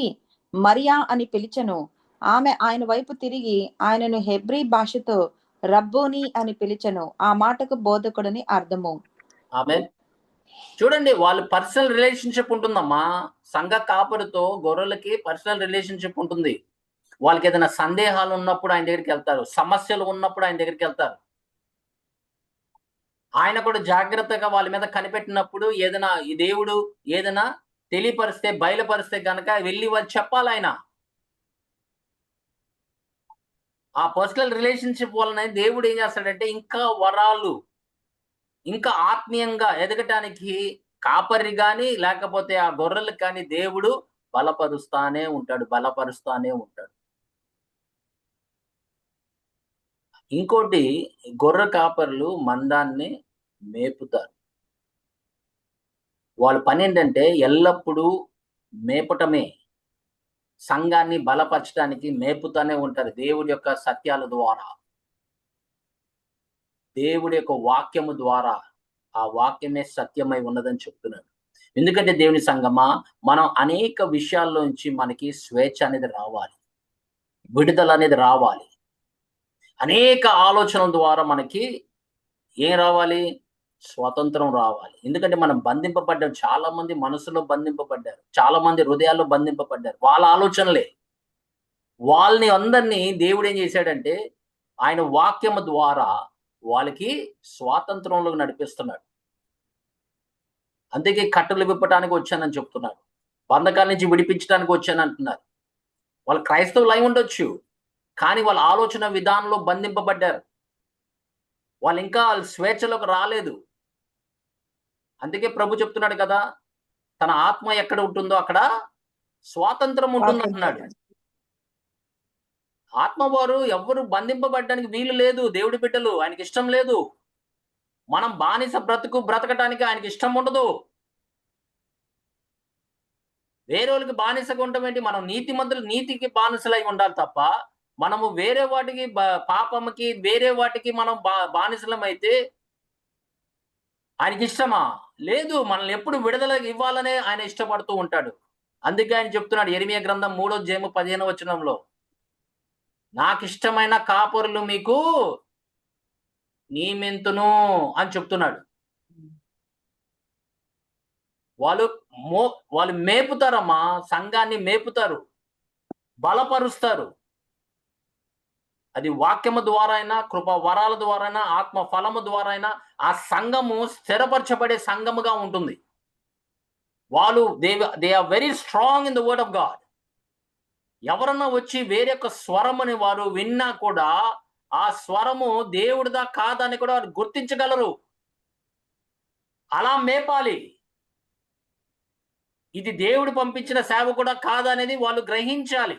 B: మరియా అని పిలిచెను. ఆమె ఆయన వైపు తిరిగి ఆయనను హెబ్రీ భాషతో రబ్బోని అని పిలిచెను. ఆ మాటకు బోధకుడని అర్థము.
A: ఆమెన్. చూడండి, వాళ్ళు పర్సనల్ రిలేషన్షిప్ ఉంటుందమ్మా. సంఘ కాపరితో గొర్రెలకి పర్సనల్ రిలేషన్షిప్ ఉంటుంది. వాళ్ళకి ఏదైనా సందేహాలు ఉన్నప్పుడు ఆయన దగ్గరికి వెళ్తారు, సమస్యలు ఉన్నప్పుడు ఆయన దగ్గరికి వెళ్తారు. ఆయన కూడా జాగ్రత్తగా వాళ్ళ మీద కనిపెట్టినప్పుడు ఏదైనా ఈ దేవుడు ఏదైనా తెలియపరిస్తే, బయలుపరిస్తే గనక వెళ్ళి వాళ్ళు చెప్పాలి. ఆయన ఆ పర్సనల్ రిలేషన్షిప్ వలన దేవుడు ఏం చేస్తాడంటే ఇంకా వరాలు, ఇంకా ఆత్మీయంగా ఎదగటానికి కాపరి గాని లేకపోతే ఆ గొర్రెలకు కానీ దేవుడు బలపరుస్తానే ఉంటాడు. ఇంకోటి, గొర్రె కాపరులు మందాన్ని మేపుతారు. వాళ్ళ పని ఏంటంటే ఎల్లప్పుడూ మేపటమే, సంఘాన్ని బలపరచడానికి మేపుతానే ఉంటారు. దేవుడి యొక్క సత్యాల ద్వారా, దేవుడి యొక్క వాక్యము ద్వారా. ఆ వాక్యమే సత్యమై ఉన్నదని చెప్తున్నాడు. ఎందుకంటే దేవుని సంఘమా, మనం అనేక విషయాల్లోంచి మనకి స్వేచ్ఛ అనేది రావాలి, విడుదల అనేది రావాలి. అనేక ఆలోచనల ద్వారా మనకి ఏం రావాలి? స్వాతంత్రం రావాలి. ఎందుకంటే మనం బంధింపబడ్డాం. చాలా మంది మనసులో బంధింపబడ్డారు, చాలా మంది హృదయాల్లో బంధింపబడ్డారు. వాళ్ళ ఆలోచనలే. వాళ్ళని అందరినీ దేవుడు ఏం చేశాడంటే ఆయన వాక్యము ద్వారా వాళ్ళకి స్వాతంత్రంలోకి నడిపిస్తున్నాడు. అందుకే కట్టలు విప్పటానికి వచ్చానని చెప్తున్నాడు, బంధకాల నుంచి విడిపించడానికి వచ్చానంటున్నారు. వాళ్ళు క్రైస్తవులు అయి ఉండొచ్చు, కానీ వాళ్ళ ఆలోచన విధానంలో బంధింపబడ్డారు. వాళ్ళు ఇంకా వాళ్ళ స్వేచ్ఛలోకి రాలేదు. అందుకే ప్రభు చెప్తున్నాడు కదా, తన ఆత్మ ఎక్కడ ఉంటుందో అక్కడ స్వాతంత్రం ఉంటుంది అంటున్నాడు. ఆత్మవారు ఎవరు బంధింపబడడానికి వీలు లేదు. దేవుడి బిడ్డలు, ఆయనకి ఇష్టం లేదు. మనం బానిస బ్రతకటానికి ఆయనకి ఇష్టం ఉండదు. వేరే వాళ్ళకి బానిసగా ఉండటం ఏంటి? మనం నీతికి బానిసలై ఉండాలి తప్ప, మనము వేరే వాటికి పాపముకి వేరే వాటికి మనం బానిసలమైతే ఆయనకి ఇష్టమా? లేదు. మనల్ని ఎప్పుడు విడుదల ఇవ్వాలనే ఆయన ఇష్టపడుతూ ఉంటాడు. అందుకే ఆయన చెప్తున్నాడు యెరెమీయా గ్రంథం 3వ అధ్యాయం 15వ వచనంలో, నాకిష్టమైన కాపరులు మీకు నియమింతును అని చెప్తున్నాడు. వాళ్ళు మేపుతారమ్మా, సంఘాన్ని మేపుతారు, బలపరుస్తారు. అది వాక్యము ద్వారా అయినా, కృప వరాల ద్వారా అయినా, ఆత్మ ఫలము ద్వారా అయినా ఆ సంఘము స్థిరపరచబడే సంఘముగా ఉంటుంది. వాళ్ళు they are very strong in the word of God. ఎవరన్నా వచ్చి వేరే యొక్క స్వరముని వారు విన్నా కూడా ఆ స్వరము దేవుడిదా కాదని కూడా వారు గుర్తించగలరు. అలా మేపాలి. ఇది దేవుడు పంపించిన సేవకుడా కాదనేది వాళ్ళు గ్రహించాలి.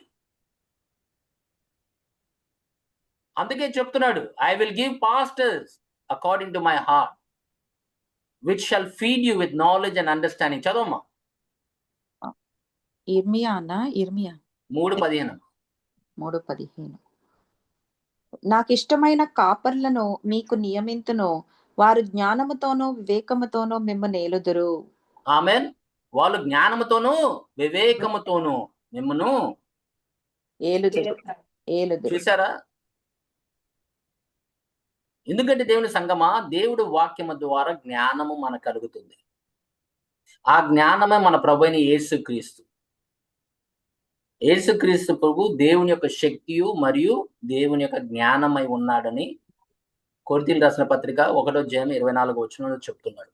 A: అందుకే చెప్తున్నాడు, I will give pastors according to my heart which shall feed you with knowledge and understanding. చదవమ్మా.
B: ఇర్మియా 3:15. నాకు ఇష్టమైన కాపర్లను మీకు నియమింతును, వారు జ్ఞానముతోనూ వివేకముతోనూ మిమ్మల్ని ఏలుదురు.
A: ఆమెన్. వాళ్ళు జ్ఞానముతోనూ వివేకముతోనూ మిమ్మను
B: ఏలుదురు. ఏలుదురు.
A: చూసారా? ఎందుకంటే దేవుని సంగమా, దేవుడు వాక్యము ద్వారా జ్ఞానము మనకు కలుగుతుంది. ఆ జ్ఞానమే మన ప్రభువైన యేసుక్రీస్తు. యేసుక్రీస్తు ప్రభు దేవుని యొక్క శక్తియు మరియు దేవుని యొక్క జ్ఞానమై ఉన్నాడని కొరింథీయులకు రాసిన పత్రిక 1:24 చెప్తున్నాడు.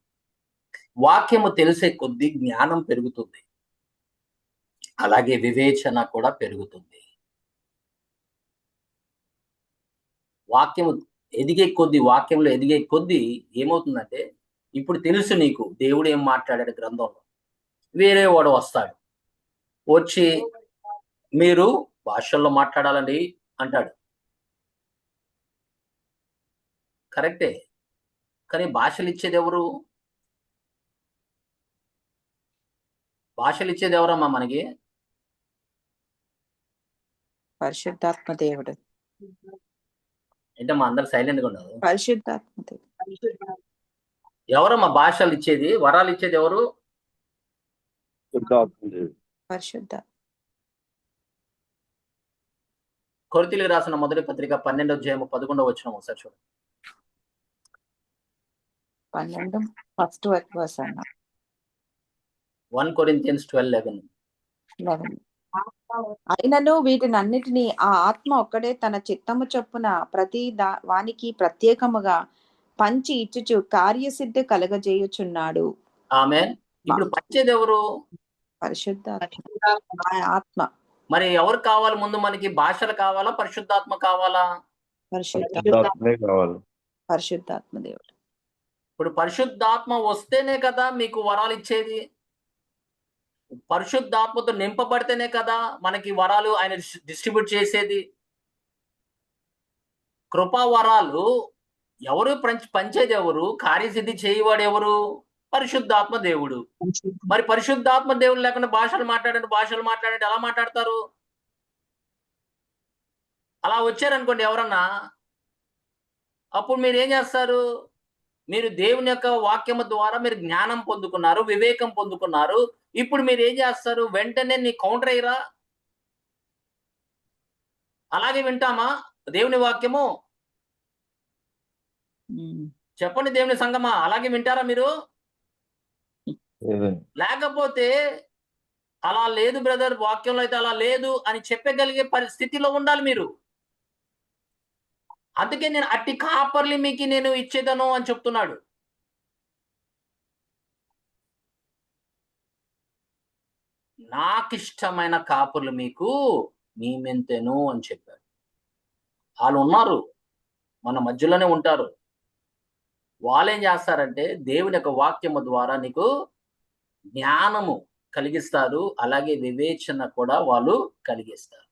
A: వాక్యము తెలిసే కొద్దీ జ్ఞానం పెరుగుతుంది, అలాగే వివేచన కూడా పెరుగుతుంది. వాక్యము ఎదిగే కొద్దీ, వాక్యంలో ఎదిగే కొద్దీ ఏమవుతుందంటే, ఇప్పుడు తెలుసు నీకు దేవుడు ఏం మాట్లాడాడు గ్రంథంలో. వేరే వాడు వస్తాడు, వచ్చి మీరు భాషల్లో మాట్లాడాలండి అంటాడు. కరెక్టే, కానీ భాషలు ఇచ్చేది ఎవరు? భాషలు ఇచ్చేది ఎవరమ్మా మనకి?
B: పరిశుద్ధాత్మ దేవుడు.
A: ఏంటమ్మా అందరు సైలెంట్గా ఉన్నారు?
B: పరిశుద్ధాత్మ దేవుడు.
A: ఎవరమ్మా భాషలు ఇచ్చేది, వరాలు ఇచ్చేది ఎవరు?
B: పరిశుద్ధ.
A: కొరింథీయులకు రాసిన మొదటి పత్రిక 12:11 ఒకసారి చూడండి.
B: 12 ఫస్ట్ వర్స్ అన్న
A: 1 Corinthians 12:11.
B: అయినను వీటినన్నిటినీ ఆ ఆత్మ ఒక్కడే తన చిత్తము చొప్పున ప్రతి వానికి ప్రత్యేకముగా పంచి ఇచ్చుచు కార్యసిద్ధి కలగజేయుచున్నాడు.
A: ఆమేన్. ఇప్పుడు పంచేది ఎవరు?
B: పరిశుద్ధ ఆత్మ.
A: మరి ఎవరు కావాలి ముందు మనకి? భాషలు కావాలా, పరిశుద్ధాత్మ కావాలా?
B: పరిశుద్ధాత్మ దేవుడు.
A: ఇప్పుడు పరిశుద్ధాత్మ వస్తేనే కదా మీకు వరాలు ఇచ్చేది. పరిశుద్ధాత్మతో నింపబడితేనే కదా మనకి వరాలు ఆయన డిస్ట్రిబ్యూట్ చేసేది. కృపా వరాలు ఎవరు పంచేది ఎవరు? కార్యసిద్ధి చేయవాడు ఎవరు? పరిశుద్ధాత్మ దేవుడు. మరి పరిశుద్ధాత్మ దేవుడు లేకుండా భాషలు మాట్లాడండి ఎలా మాట్లాడతారు? అలా వచ్చారనుకోండి ఎవరన్నా, అప్పుడు మీరు ఏం చేస్తారు? మీరు దేవుని యొక్క వాక్యము ద్వారా మీరు జ్ఞానం పొందుకున్నారు, వివేకం పొందుకున్నారు. ఇప్పుడు మీరు ఏం చేస్తారు? వెంటనే నీ కౌంటర్ అయ్యరా? అలాగే వింటామా దేవుని వాక్యము? చెప్పండి దేవుని సంగమా, అలాగే వింటారా మీరు? లేకపోతే అలా లేదు బ్రదర్, వాక్యంలో అయితే అలా లేదు అని చెప్పగలిగే పరిస్థితిలో ఉండాలి మీరు. అందుకే నేను అట్టి కాపర్లు మీకు నేను ఇచ్చేదను అని చెప్తున్నాడు. నాకిష్టమైన కాపర్లు మీకు నియమించెను అని చెప్పాడు. వాళ్ళు ఉన్నారు, మన మధ్యలోనే ఉంటారు. వాళ్ళు ఏం చేస్తారంటే దేవుని యొక్క వాక్యము ద్వారా నీకు జ్ఞానము కలిగిస్తారు, అలాగే వివేచన కూడా వాళ్ళు కలిగిస్తారు.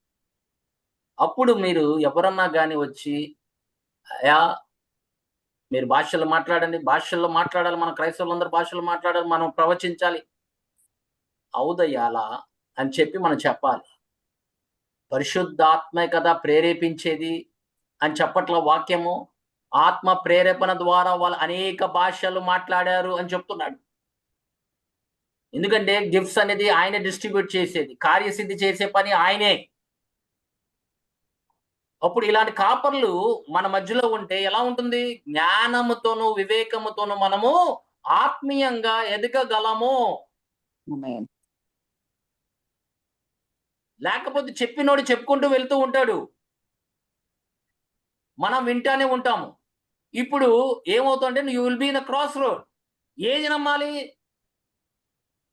A: అప్పుడు మీరు ఎవరన్నా కానీ వచ్చి, అయా మీరు భాషల్లో మాట్లాడండి, భాషల్లో మాట్లాడాలి, మన క్రైస్తవులందరూ భాషల్లో మాట్లాడాలి, మనం ప్రవచించాలి, అవుదయ్యాలా అని చెప్పి మనం చెప్పాలి. పరిశుద్ధాత్మే కదా ప్రేరేపించేది అని చెప్పట్ల వాక్యము. ఆత్మ ప్రేరేపణ ద్వారా వాళ్ళు అనేక భాషలు మాట్లాడారు అని చెప్తున్నాడు. ఎందుకంటే గిఫ్ట్స్ అనేది ఆయన డిస్ట్రిబ్యూట్ చేసేది, కార్యసిద్ధి చేసే పని ఆయనే. అప్పుడు ఇలాంటి కాపర్లు మన మధ్యలో ఉంటే ఎలా ఉంటుంది? జ్ఞానముతోను వివేకముతోను మనము ఆత్మీయంగా ఎదగగలము. లేకపోతే చెప్పినోడు చెప్పుకుంటూ వెళ్తూ ఉంటాడు, మనం వింటానే ఉంటాము. ఇప్పుడు ఏమవుతుందంటే you will be in a cross road. ఏది నమ్మాలి?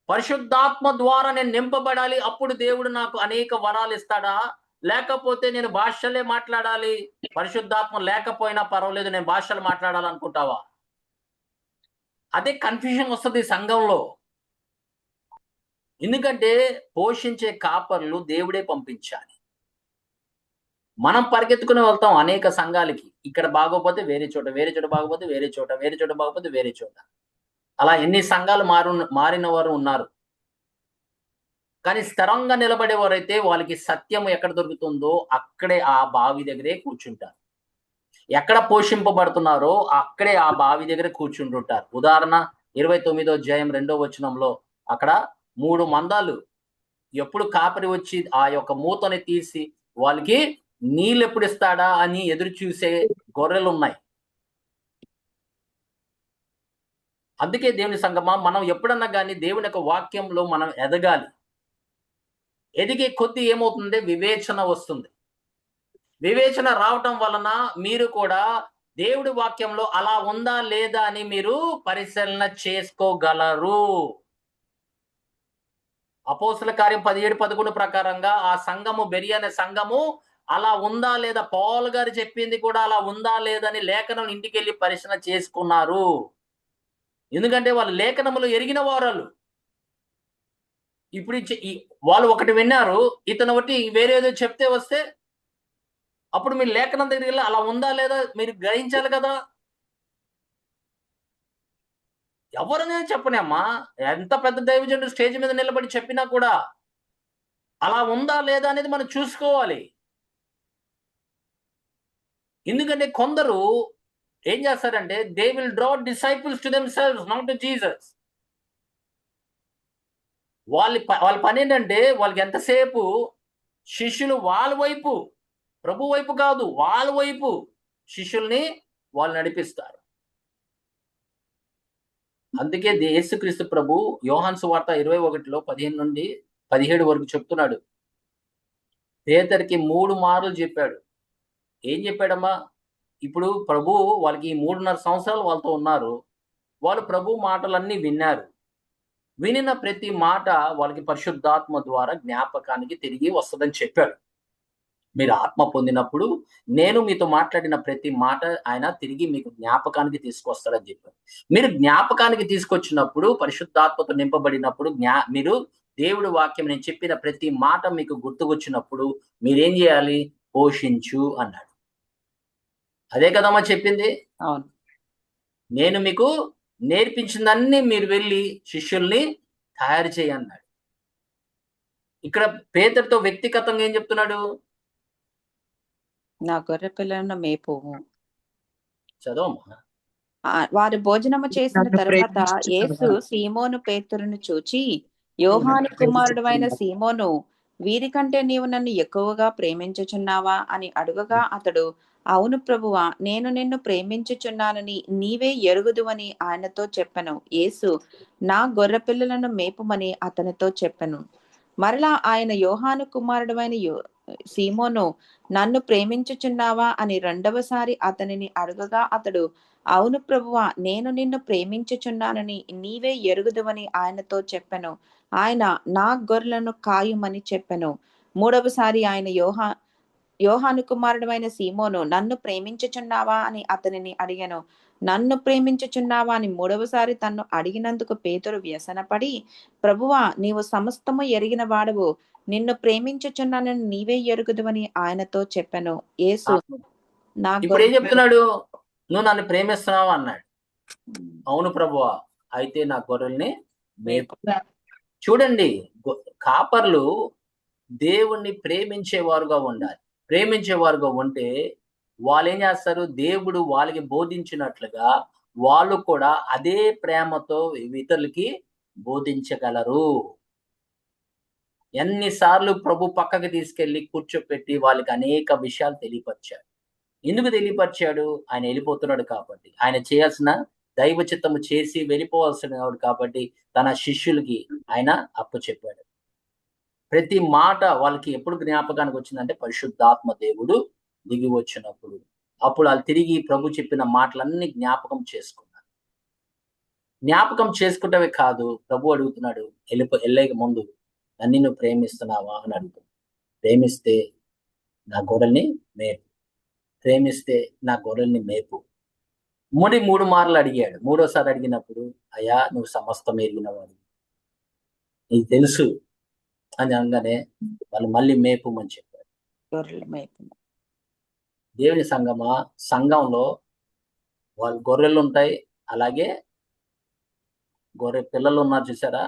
A: పరిశుద్ధాత్మ ద్వారా నేను నింపబడాలి, అప్పుడు దేవుడు నాకు అనేక వరాలు ఇస్తాడా? లేకపోతే నేను భాషలే మాట్లాడాలి, పరిశుద్ధాత్మ లేకపోయినా పర్వాలేదు నేను భాషలు మాట్లాడాలనుకుంటావా? అదే కన్ఫ్యూజన్ వస్తుంది సంఘంలో. ఎందుకంటే పోషించే కాపర్లు దేవుడే పంపించాలి. మనం పరిగెత్తుకుని వెళ్తాం అనేక సంఘాలకి. ఇక్కడ బాగోపోతే వేరే చోట, వేరే చోట బాగోపోతే వేరే చోట, వేరే చోట బాగోపోతే వేరే చోట. అలా ఎన్ని సంఘాలు మారిన వారు ఉన్నారు. కానీ స్థిరంగా నిలబడేవారైతే వాళ్ళకి సత్యం ఎక్కడ దొరుకుతుందో అక్కడే ఆ బావి దగ్గరే కూర్చుంటారు. ఎక్కడ పోషింపబడుతున్నారో అక్కడే ఆ బావి దగ్గర కూర్చుంటుంటారు. ఉదాహరణ 29వ అధ్యాయం 2వ వచనంలో అక్కడ 3 మందాలు ఎప్పుడు కాపరి వచ్చి ఆ యొక్క మూతని తీసి వాళ్ళకి నీళ్ళు ఎప్పుడు ఇస్తాడా అని ఎదురు చూసే గొర్రెలు ఉన్నాయి. అందుకే దేవుని సంగమా, మనం ఎప్పుడన్నా కానీ దేవుని యొక్క వాక్యంలో మనం ఎదగాలి. ఎదిగే కొద్ది ఏమవుతుంది, వివేచన వస్తుంది. వివేచన రావటం వలన మీరు కూడా దేవుడి వాక్యంలో అలా ఉందా లేదా అని మీరు పరిశీలన చేసుకోగలరు. అపోస్తుల కార్యం 17-11 ప్రకారంగా ఆ సంఘము, బెరియా అనే సంఘము అలా ఉందా లేదా, పౌలు గారు చెప్పింది కూడా అలా ఉందా లేదని లేఖనం ఇంటికి వెళ్ళి పరిశీలన చేసుకున్నారు. ఎందుకంటే వాళ్ళు లేఖనములు ఎరిగిన వారు. ఇప్పుడు వాళ్ళు ఒకటి విన్నారు, ఇతను ఒకటి వేరేదో చెప్తే వస్తే అప్పుడు మీరు లేఖనం దగ్గరికి వెళ్ళి అలా ఉందా లేదా మీరు గ్రహించాలి కదా. ఎవరనే చెప్పనేమ్మా, ఎంత పెద్ద దైవజనుడు స్టేజ్ మీద నిలబడి చెప్పినా కూడా అలా ఉందా లేదా అనేది మనం చూసుకోవాలి. ఎందుకంటే కొందరు ఏం చేస్తారంటే, they will draw disciples to themselves, not to Jesus. వాళ్ళ పని ఏంటంటే, వాళ్ళకి ఎంతసేపు శిష్యులు వాళ్ళ వైపు, ప్రభు వైపు కాదు, వాళ్ళ వైపు శిష్యుల్ని వాళ్ళు నడిపిస్తారు. అందుకే యేసుక్రీస్తు ప్రభు యోహాను సువార్త 21లో 15-17 వరకు చెప్తున్నాడు. పేతురుకి 3 మార్లు చెప్పాడు. ఏం చెప్పాడమ్మా? ఇప్పుడు ప్రభు వాళ్ళకి 3.5 సంవత్సరాలు వాళ్ళతో ఉన్నారు. వాళ్ళు ప్రభు మాటలన్నీ విన్నారు. వినిన ప్రతి మాట వాళ్ళకి పరిశుద్ధాత్మ ద్వారా జ్ఞాపకానికి తిరిగి వస్తుందని చెప్పాడు. మీరు ఆత్మ పొందినప్పుడు నేను మీతో మాట్లాడిన ప్రతి మాట ఆయన తిరిగి మీకు జ్ఞాపకానికి తీసుకొస్తాడని చెప్పారు. మీరు జ్ఞాపకానికి తీసుకొచ్చినప్పుడు, పరిశుద్ధాత్మతో నింపబడినప్పుడు, మీరు దేవుడి వాక్యం నేను చెప్పిన ప్రతి మాట మీకు గుర్తుకొచ్చినప్పుడు మీరేం చేయాలి? పోషించు అన్నాడు. అదే కదమ్మా చెప్పింది.
B: అవును.
A: నేను మీకు నేర్పించిందన్నీ మీరు వెళ్ళి శిష్యుల్ని తయారు చేయన్నాడు. ఇక్కడ పేతురుతో వ్యక్తిగతంగా ఏం చెప్తున్నాడు?
B: నా గొర్రె పిల్లలను మేపుము.
A: చదవమ్మా.
B: వారు భోజనము చేసిన తరువాత యేసు సీమోను పేతురును చూచి, యోహాను కుమారుడైన సీమోను, వీరికంటే నీవు నన్ను ఎక్కువగా ప్రేమించుచున్నావా అని అడుగగా అతడు, అవును ప్రభువా, నేను నిన్ను ప్రేమించుచున్నానని నీవే ఎరుగుదువని ఆయనతో చెప్పెను. యేసు, నా గొర్రె పిల్లలను మేపుమని అతనితో చెప్పెను. మరలా ఆయన, యోహాను కుమారుడైన సీమోను, నన్ను ప్రేమించుచున్నావా అని రెండవసారి అతనిని అడుగగా అతడు, అవును ప్రభువా, నేను నిన్ను ప్రేమించుచున్నానని నీవే ఎరుగుదువని ఆయనతో చెప్పెను. ఆయన, నా గొర్రెలను కాయుమని చెప్పెను. మూడవసారి ఆయన, యోహాను కుమారుడైన సీమోను, నన్ను ప్రేమించుచున్నావా అని అతనిని అడిగాను. నన్ను ప్రేమించుచున్నావా అని మూడవసారి తన్ను అడిగినందుకు పేతురు వ్యసనపడి, ప్రభువా, నీవు సమస్తము ఎరిగిన వాడవు, నిన్ను ప్రేమించుచున్నానని నీవే ఎరుగుదువని ఆయనతో చెప్పెను. యేసు, నా
A: ఇప్పుడు ఏం చెప్తున్నాడు? నువ్వు నన్ను ప్రేమిస్తున్నావా అన్నాడు. అవును ప్రభువా, అయితే నా గొర్రెల్ని మేపు. చూడండి, కాపర్లు దేవుణ్ణి ప్రేమించేవారుగా ఉండాలి. ప్రేమించేవారుగా ఉంటే వాళ్ళు ఏం చేస్తారు? దేవుడు వాళ్ళకి బోధించినట్లుగా వాళ్ళు కూడా అదే ప్రేమతో ఇతరులకి బోధించగలరు. ఎన్నిసార్లు ప్రభు పక్కకి తీసుకెళ్లి కూర్చోపెట్టి వాళ్ళకి అనేక విషయాలు తెలియపరిచాడు. ఎందుకు తెలియపరిచాడు? ఆయన వెళ్ళిపోతున్నాడు కాబట్టి. ఆయన చేయాల్సిన దైవ చిత్తము చేసి వెళ్ళిపోవాల్సిన కాబట్టి తన శిష్యులకి ఆయన అప్పచెప్పాడు. ప్రతి మాట వాళ్ళకి ఎప్పుడు జ్ఞాపకానికి వచ్చిందంటే, పరిశుద్ధాత్మ దేవుడు దిగి వచ్చినప్పుడు. అప్పుడు వాళ్ళు తిరిగి ప్రభు చెప్పిన మాటలన్నీ జ్ఞాపకం చేసుకున్నారు. జ్ఞాపకం చేసుకుంటవే కాదు, ప్రభు అడుగుతున్నాడు, వెళ్ళే ముందు నన్ను నువ్వు ప్రేమిస్తున్నావా అని అడుగుతున్నాడు. ప్రేమిస్తే నా గొర్రెల్ని మేపు. ప్రేమిస్తే నా గొర్రెల్ని మేపు. 3 మార్లు అడిగాడు. మూడోసారి అడిగినప్పుడు, అయ్యా నువ్వు సమస్తం ఎరిగినవాడు, నీకు తెలుసు అని అనగానే వాళ్ళు మళ్ళీ మేపుమని చెప్పారు. దేవుని సంఘమా, సంఘంలో వాళ్ళు గొర్రెలు ఉంటాయి, అలాగే గొర్రె పిల్లలు ఉన్నారు చూసారా.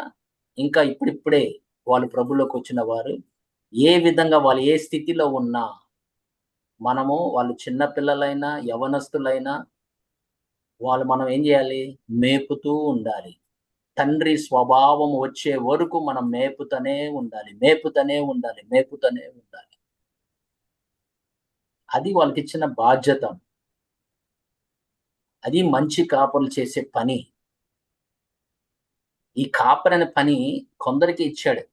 A: ఇంకా ఇప్పుడిప్పుడే వాళ్ళు ప్రభులోకి వచ్చిన వారు ఏ విధంగా వాళ్ళు ఏ స్థితిలో ఉన్నా మనము వాళ్ళు చిన్న పిల్లలైనా యవనస్తులైనా వాళ్ళు మనం ఏం చేయాలి? మేపుతూ ఉండాలి. తండ్రి స్వభావం వచ్చే వరకు మనం మేపుతూనే ఉండాలి. మేపుతూనే ఉండాలి. మేపుతూనే ఉండాలి. అది వాళ్ళకిచ్చిన బాధ్యత. అది మంచి కాపరులు చేసే పని. ఈ కాపరనే పని కొందరికి ఇచ్చాడు.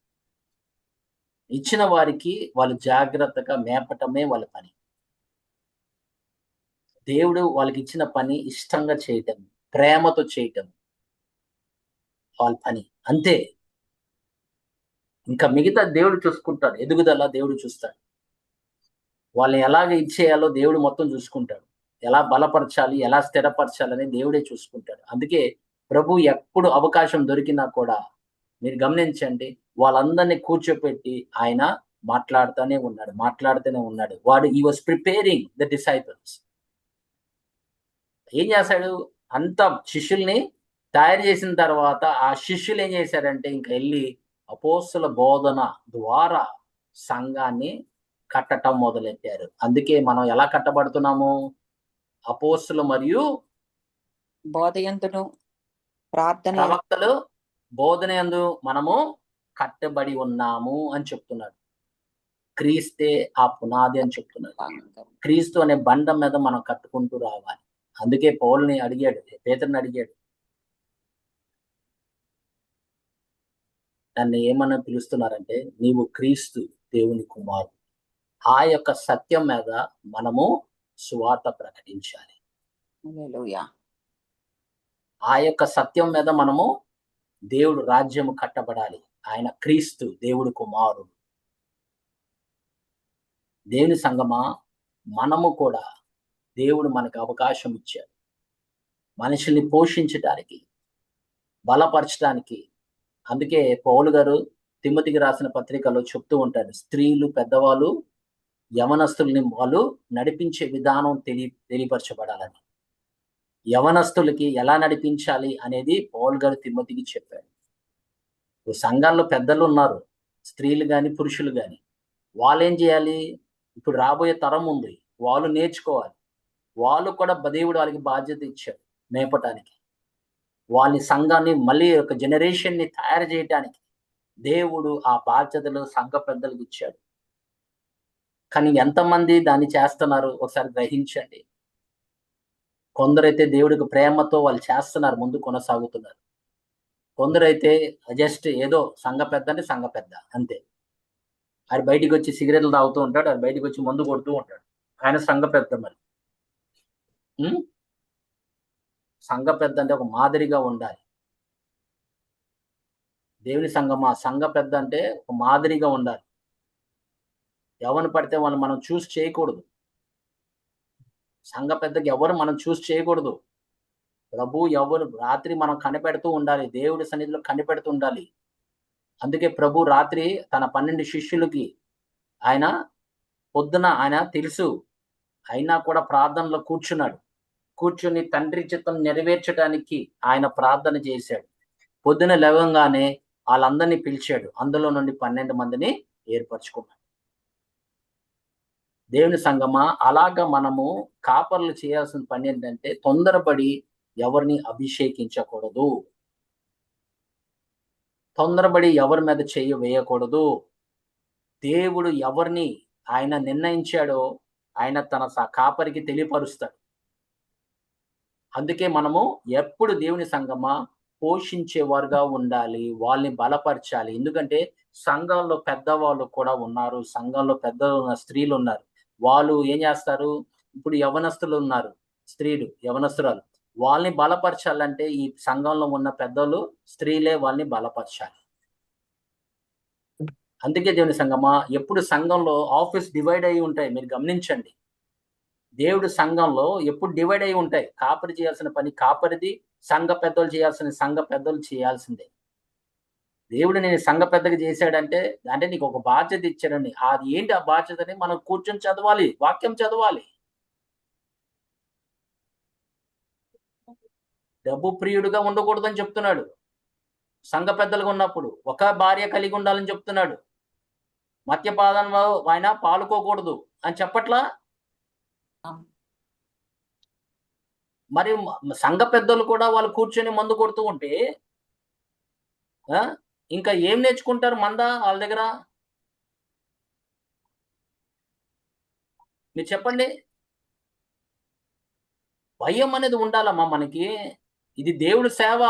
A: ఇచ్చిన వారికి వాళ్ళు జాగ్రత్తగా మేపటమే వాళ్ళ పని. దేవుడు వాళ్ళకిచ్చిన పని ఇష్టంగా చేయటం, ప్రేమతో చేయటం వాళ్ళ పని. అంతే. ఇంకా మిగతా దేవుడు చూసుకుంటాడు. ఎదుగుదల దేవుడు చూస్తాడు. వాళ్ళని ఎలాగ ఇచ్చేయాలో దేవుడు మొత్తం చూసుకుంటాడు. ఎలా బలపరచాలి, ఎలా స్థిరపరచాలని దేవుడే చూసుకుంటాడు. అందుకే ప్రభు ఎప్పుడు అవకాశం దొరికినా కూడా మీరు గమనించండి, వాళ్ళందరినీ కూర్చోపెట్టి ఆయన మాట్లాడుతూనే ఉన్నాడు. He was preparing the disciples. ఏం చేశాడు? అంత శిష్యుల్ని తయారు చేసిన తర్వాత ఆ శిష్యులు ఏం చేశారంటే ఇంక వెళ్ళి అపోస్తల బోధన ద్వారా సంఘాన్ని కట్టటం మొదలెట్టారు. అందుకే మనం ఎలా కట్టబడుతున్నాము? అపోస్తలు మరియు
B: బోధయందును ప్రార్థన
A: ప్రవక్తలు బోధన యందు మనము కట్టబడి ఉన్నాము అని చెప్తున్నాడు. క్రీస్తే ఆ పునాది అని చెప్తున్నాడు. క్రీస్తు అనే బండ మీద మనం కట్టుకుంటూ రావాలి. అందుకే పౌలుని అడిగాడు, పేతురుని అడిగాడు, నన్ను ఏమన్నా పిలుస్తున్నారంటే నీవు క్రీస్తు దేవుని కుమారుడు. ఆ యొక్క సత్యం మీద మనము సువార్త ప్రకటించాలి.
B: హల్లెలూయా.
A: ఆ యొక్క సత్యం మీద మనము దేవుడు రాజ్యము కట్టబడాలి. ఆయన క్రీస్తు దేవుడి కుమారుడు. దేవుని సంగమా, మనము కూడా దేవుడు మనకు అవకాశం ఇచ్చాడు. మనుషుల్ని పోషించడానికి, బలపరచడానికి. అందుకే పౌలు గారు తిమోతికి రాసిన పత్రికలో చెప్తూ ఉంటాడు, స్త్రీలు, పెద్దవాళ్ళు, యవనస్తుల్ని వాళ్ళు నడిపించే విధానం తెలియపరచబడాలని. యవనస్తులకి ఎలా నడిపించాలి అనేది పౌలు గారు తిమోతికి చెప్పాడు. సంఘాల్లో పెద్దలు ఉన్నారు, స్త్రీలు గాని, పురుషులు గాని. వాళ్ళేం చేయాలి? ఇప్పుడు రాబోయే తరం ఉంది, వాళ్ళు నేర్చుకోవాలి. వాళ్ళు కూడా దేవుడు వాళ్ళకి బాధ్యత ఇచ్చాడు మేపటానికి. వాళ్ళ సంఘాన్ని మళ్ళీ ఒక జనరేషన్ ని తయారు చేయడానికి దేవుడు ఆ బాధ్యతలు సంఘ పెద్దలకు ఇచ్చాడు. కానీ ఎంతమంది దాన్ని చేస్తున్నారు ఒకసారి గ్రహించండి. కొందరైతే దేవుడికి ప్రేమతో వాళ్ళు చేస్తున్నారు, ముందు కొనసాగుతున్నారు. కొందరైతే జస్ట్ ఏదో సంఘ పెద్ద అంటే సంఘ పెద్ద అంతే. ఆయన బయటికి వచ్చి సిగరెట్లు తాగుతూ ఉంటాడు, ఆయన బయటికి వచ్చి మందు కొడుతూ ఉంటాడు. ఆయన సంఘ పెద్ద. మరి సంఘ పెద్ద అంటే ఒక మాదిరిగా ఉండాలి. దేవుని సంఘమా, సంఘ పెద్ద అంటే ఒక మాదిరిగా ఉండాలి. ఎవరిని పడితే వాళ్ళు మనం చూస్ చేయకూడదు. సంఘ పెద్దకి ఎవరు మనం చూస్ చేయకూడదు. ప్రభు ఎవరు రాత్రి మనం కనిపెడుతూ ఉండాలి, దేవుడి సన్నిధిలో కనిపెడుతూ ఉండాలి. అందుకే ప్రభు రాత్రి తన 12 శిష్యులకి ఆయన పొద్దున ఆయన తెలుసు, అయినా కూడా ప్రార్థనలో కూర్చుని తండ్రి చిత్తం నెరవేర్చడానికి ఆయన ప్రార్థన చేశాడు. పొద్దున లేవగానే వాళ్ళందరినీ పిలిచాడు. అందులో నుండి 12 మందిని ఏర్పరచుకున్నాడు. దేవుని సంగమా, అలాగా మనము కాపర్లు చేయాల్సిన పని ఏంటంటే తొందరపడి ఎవరిని అభిషేకించకూడదు. తొందరపడి ఎవరి మీద చెయ్యి వేయకూడదు. దేవుడు ఎవరిని ఆయన నిర్ణయించాడో ఆయన తన కాపరికి తెలియపరుస్తాడు. అందుకే మనము ఎప్పుడు దేవుని సంగమా పోషించేవారుగా ఉండాలి, వాళ్ళని బలపరచాలి. ఎందుకంటే సంఘంలో పెద్దవాళ్ళు కూడా ఉన్నారు, సంఘంలో పెద్ద స్త్రీలు ఉన్నారు. వాళ్ళు ఏం చేస్తారు? ఇప్పుడు యవనస్తులు ఉన్నారు, స్త్రీలు, యవనస్తురాలు, వాళ్ళని బలపరచాలంటే ఈ సంఘంలో ఉన్న పెద్దలు, స్త్రీలే వాళ్ళని బలపరచాలి. అందుకే దేవుని సంఘమా, ఎప్పుడు సంఘంలో ఆఫీస్ డివైడ్ అయి ఉంటాయి. మీరు గమనించండి, దేవుడు సంఘంలో ఎప్పుడు డివైడ్ అయి ఉంటాయి. కాపరి చేయాల్సిన పని కాపరిది, సంఘ పెద్దలు చేయాల్సిన సంఘ పెద్దలు చేయాల్సిందే. దేవుడు నేను సంఘ పెద్దగా చేశాడంటే అంటే నీకు ఒక బాధ్యత ఇచ్చాడండి. అది ఏంటి ఆ బాధ్యతని మనం కూర్చొని చదవాలి, వాక్యం చదవాలి. డబ్బు ప్రియుడుగా ఉండకూడదని చెప్తున్నాడు. సంఘ పెద్దలుగా ఉన్నప్పుడు ఒక భార్య కలిగి ఉండాలని చెప్తున్నాడు. మద్యపానం ఆయన పాలుకోకూడదు అని చెప్పట్లా. మరి సంఘ పెద్దలు కూడా వాళ్ళు కూర్చొని మందు కొడుతూ ఉంటే ఇంకా ఏం నేర్చుకుంటారు వాళ్ళ దగ్గర? మీరు చెప్పండి. భయం అనేది ఉండాలమ్మా మనకి. ఇది దేవుడి సేవ.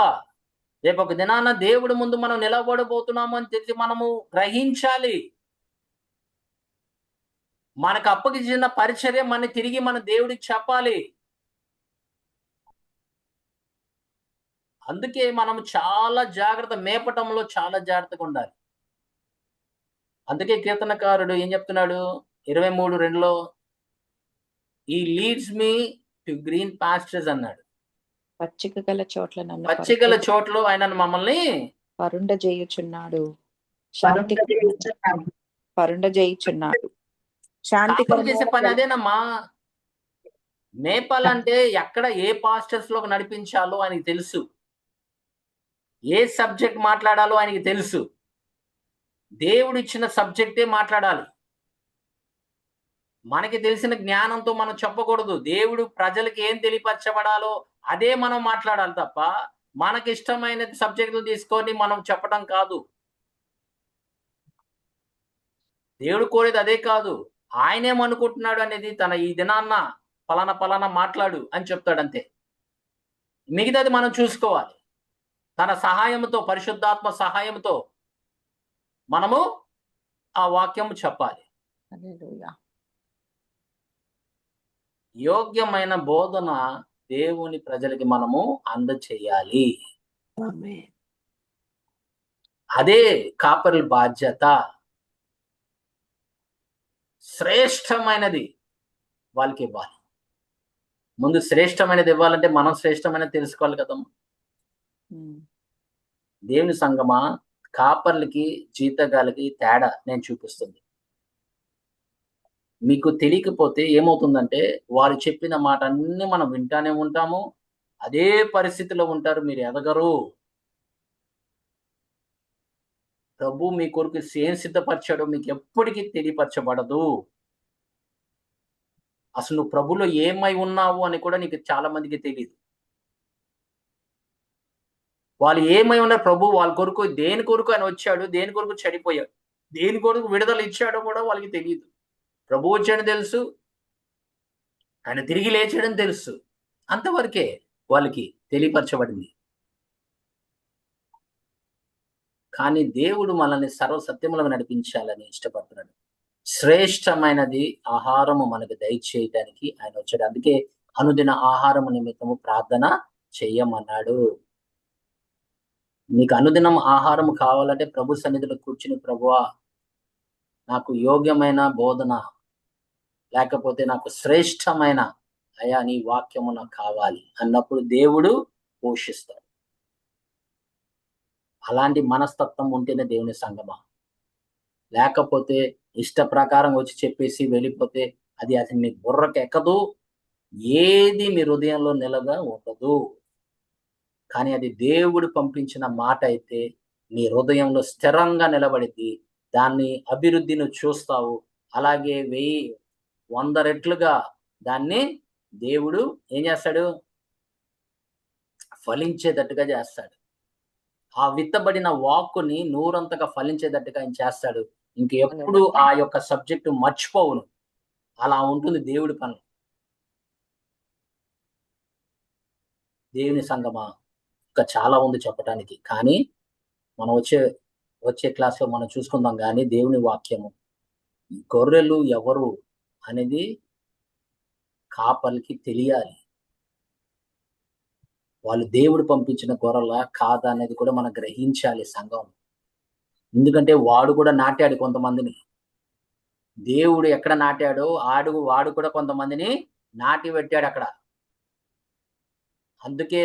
A: రేపు ఒక దినాన దేవుడి ముందు మనం నిలబడబోతున్నాము అని తెలిసి మనము గ్రహించాలి. మనకు అప్పగించిన పరిచర్య తిరిగి మన దేవుడికి చెప్పాలి. అందుకే మనం చాలా జాగ్రత్త, మేపటంలో చాలా జాగ్రత్తగా ఉండాలి. అందుకే కీర్తనకారుడు ఏం చెప్తున్నాడు 23:2లో, ఈ leads me to green pastors అన్నాడు.
B: పచ్చిక గల చోట్ల నన్ను
A: పచ్చికల చోట్ల ఆయన మమ్మల్ని
B: పరుండ చేయుచున్నాడు. పరుండ చేయుచున్నాడు.
A: కాపరి చేసే పని అదేనమ్మా. మేపాలంటే ఎక్కడ ఏ పాస్టర్స్ లోకి నడిపించాలో ఆయనకి తెలుసు. ఏ సబ్జెక్ట్ మాట్లాడాలో ఆయనకి తెలుసు. దేవుడు ఇచ్చిన సబ్జెక్టే మాట్లాడాలి. మనకి తెలిసిన జ్ఞానంతో మనం చెప్పకూడదు. దేవుడు ప్రజలకు ఏం తెలియపరచబడాలో అదే మనం మాట్లాడాలి తప్ప మనకి ఇష్టమైన సబ్జెక్టులు తీసుకొని మనం చెప్పడం కాదు. దేవుడు కోరేది అదే కాదు. ఆయనేమనుకుంటున్నాడు అనేది ఈ దినాన్న పలానా మాట్లాడు అని చెప్తాడు అంతే. మిగతాది మనం చూసుకోవాలి. తన సహాయంతో, పరిశుద్ధాత్మ సహాయంతో మనము ఆ వాక్యము చెప్పాలి. యోగ్యమైన బోధన దేవుని ప్రజలకి మనము అందచేయాలి. అదే కాపరుల బాధ్యత. శ్రేష్టమైనది వాళ్ళకి ఇవ్వాలి. ముందు శ్రేష్టమైనది ఇవ్వాలంటే మనం శ్రేష్టమైనది తెలుసుకోవాలి కదమ్మా. దేవుని సంగమా, కాపర్లకి జీతగాలకి తేడా నేను చూపిస్తుంది. మీకు తెలియకపోతే ఏమవుతుందంటే వారు చెప్పిన మాట అన్ని మనం వింటానే ఉంటాము. అదే పరిస్థితిలో ఉంటారు, మీరు ఎదగరు. ప్రభు మీ కొరకు ఏం సిద్ధపరిచాడో మీకు ఎప్పటికీ తెలియపరచబడదు. అసలు నువ్వు ప్రభులో ఏమై ఉన్నావు అని కూడా నీకు చాలా మందికి తెలియదు. వాళ్ళు ఏమై ఉన్నారు, ప్రభు వాళ్ళ కొరకు దేని కొరకు ఆయన వచ్చాడు, దేని కొరకు చనిపోయాడు, దేని కొరకు విడుదల ఇచ్చాడో కూడా వాళ్ళకి తెలియదు. ప్రభు వచ్చాడని తెలుసు, ఆయన తిరిగి లేచాడని తెలుసు, అంతవరకే వాళ్ళకి తెలియపరచబడింది. కానీ దేవుడు మనల్ని సర్వసత్యములకు నడిపించాలని ఇష్టపడుతున్నాడు. శ్రేష్టమైనది ఆహారము మనకు దయచేయడానికి ఆయన వచ్చాడు. అందుకే అనుదిన ఆహారము నిమిత్తము ప్రార్థన చెయ్యమన్నాడు. నీకు అనుదినం ఆహారము కావాలంటే ప్రభు సన్నిధిలో కూర్చుని, ప్రభువా నాకు యోగ్యమైన బోధన, లేకపోతే నాకు శ్రేష్టమైన అయా నీ వాక్యము నాకు కావాలి అన్నప్పుడు దేవుడు పోషిస్తాడు. అలాంటి మనస్తత్వం ఉంటేనే దేవుని సంగమా. లేకపోతే ఇష్ట ప్రకారం వచ్చి చెప్పేసి వెళ్ళిపోతే అది అసలు మీ బుర్రకు ఎక్కదు, ఏది మీ హృదయంలో నిలగా ఉండదు. కానీ అది దేవుడు పంపించిన మాట అయితే నీ హృదయంలో స్థిరంగా నిలబడిద్ది. దాన్ని అభివృద్ధిని చూస్తావు. అలాగే 100 రెట్లుగా దాన్ని దేవుడు ఏం చేస్తాడు, ఫలించేటట్టుగా చేస్తాడు. ఆ విత్తబడిన వాక్కుని నూరంతగా ఫలించేటట్టుగా ఆయన చేస్తాడు. ఇంకెప్పుడు ఆ యొక్క సబ్జెక్టు మర్చిపోవును. అలా ఉంటుంది దేవుడి పని. దేవుని సంగమా, ఇంకా చాలా ఉంది చెప్పటానికి. కానీ మనం వచ్చే క్లాస్లో మనం చూసుకుందాం. కానీ దేవుని వాక్యము, గొర్రెలు ఎవరు అనేది కాపర్లకి తెలియాలి. వాళ్ళు దేవుడు పంపించిన గొర్రెల కాదా అనేది కూడా మనం గ్రహించాలి సంఘం. ఎందుకంటే వాడు కూడా నాటాడు కొంతమందిని. దేవుడు ఎక్కడ నాటాడో వాడు కూడా కొంతమందిని నాటి పెట్టాడు అక్కడ. అందుకే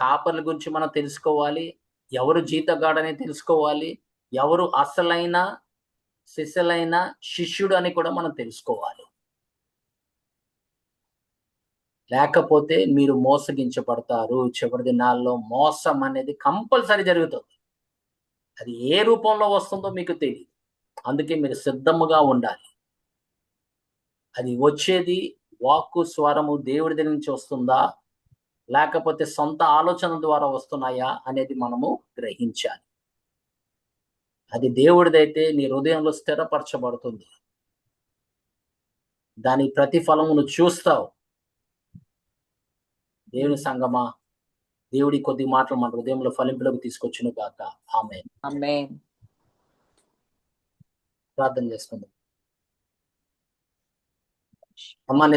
A: కాపర్ల గురించి మనం తెలుసుకోవాలి. ఎవరు జీతగాడని తెలుసుకోవాలి. ఎవరు అసలైన సిసలైన శిష్యుడు అని కూడా మనం తెలుసుకోవాలి. లేకపోతే మీరు మోసగించబడతారు. చివరి దినాల్లో మోసం అనేది కంపల్సరీ జరుగుతుంది. అది ఏ రూపంలో వస్తుందో మీకు తెలియదు. అందుకే మీరు సిద్ధముగా ఉండాలి. అది వచ్చేది వాక్కు స్వరము దేవుడి దగ్గర నుంచి వస్తుందా, లేకపోతే సొంత ఆలోచన ద్వారా వస్తున్నాయా అనేది మనము గ్రహించాలి. అది దేవుడిదైతే నీ హృదయంలో స్థిరపరచబడుతుంది. దాని ప్రతిఫలము నువ్వు చూస్తావు. దేవుని సంగమా, దేవుడి కొద్ది మాటలు మన హృదయంలో ఫలింపులకు తీసుకొచ్చును గాక. ఆమేన్.
B: ఆమేన్.
A: ప్రార్థన చేసుకుందాం. అమ్మా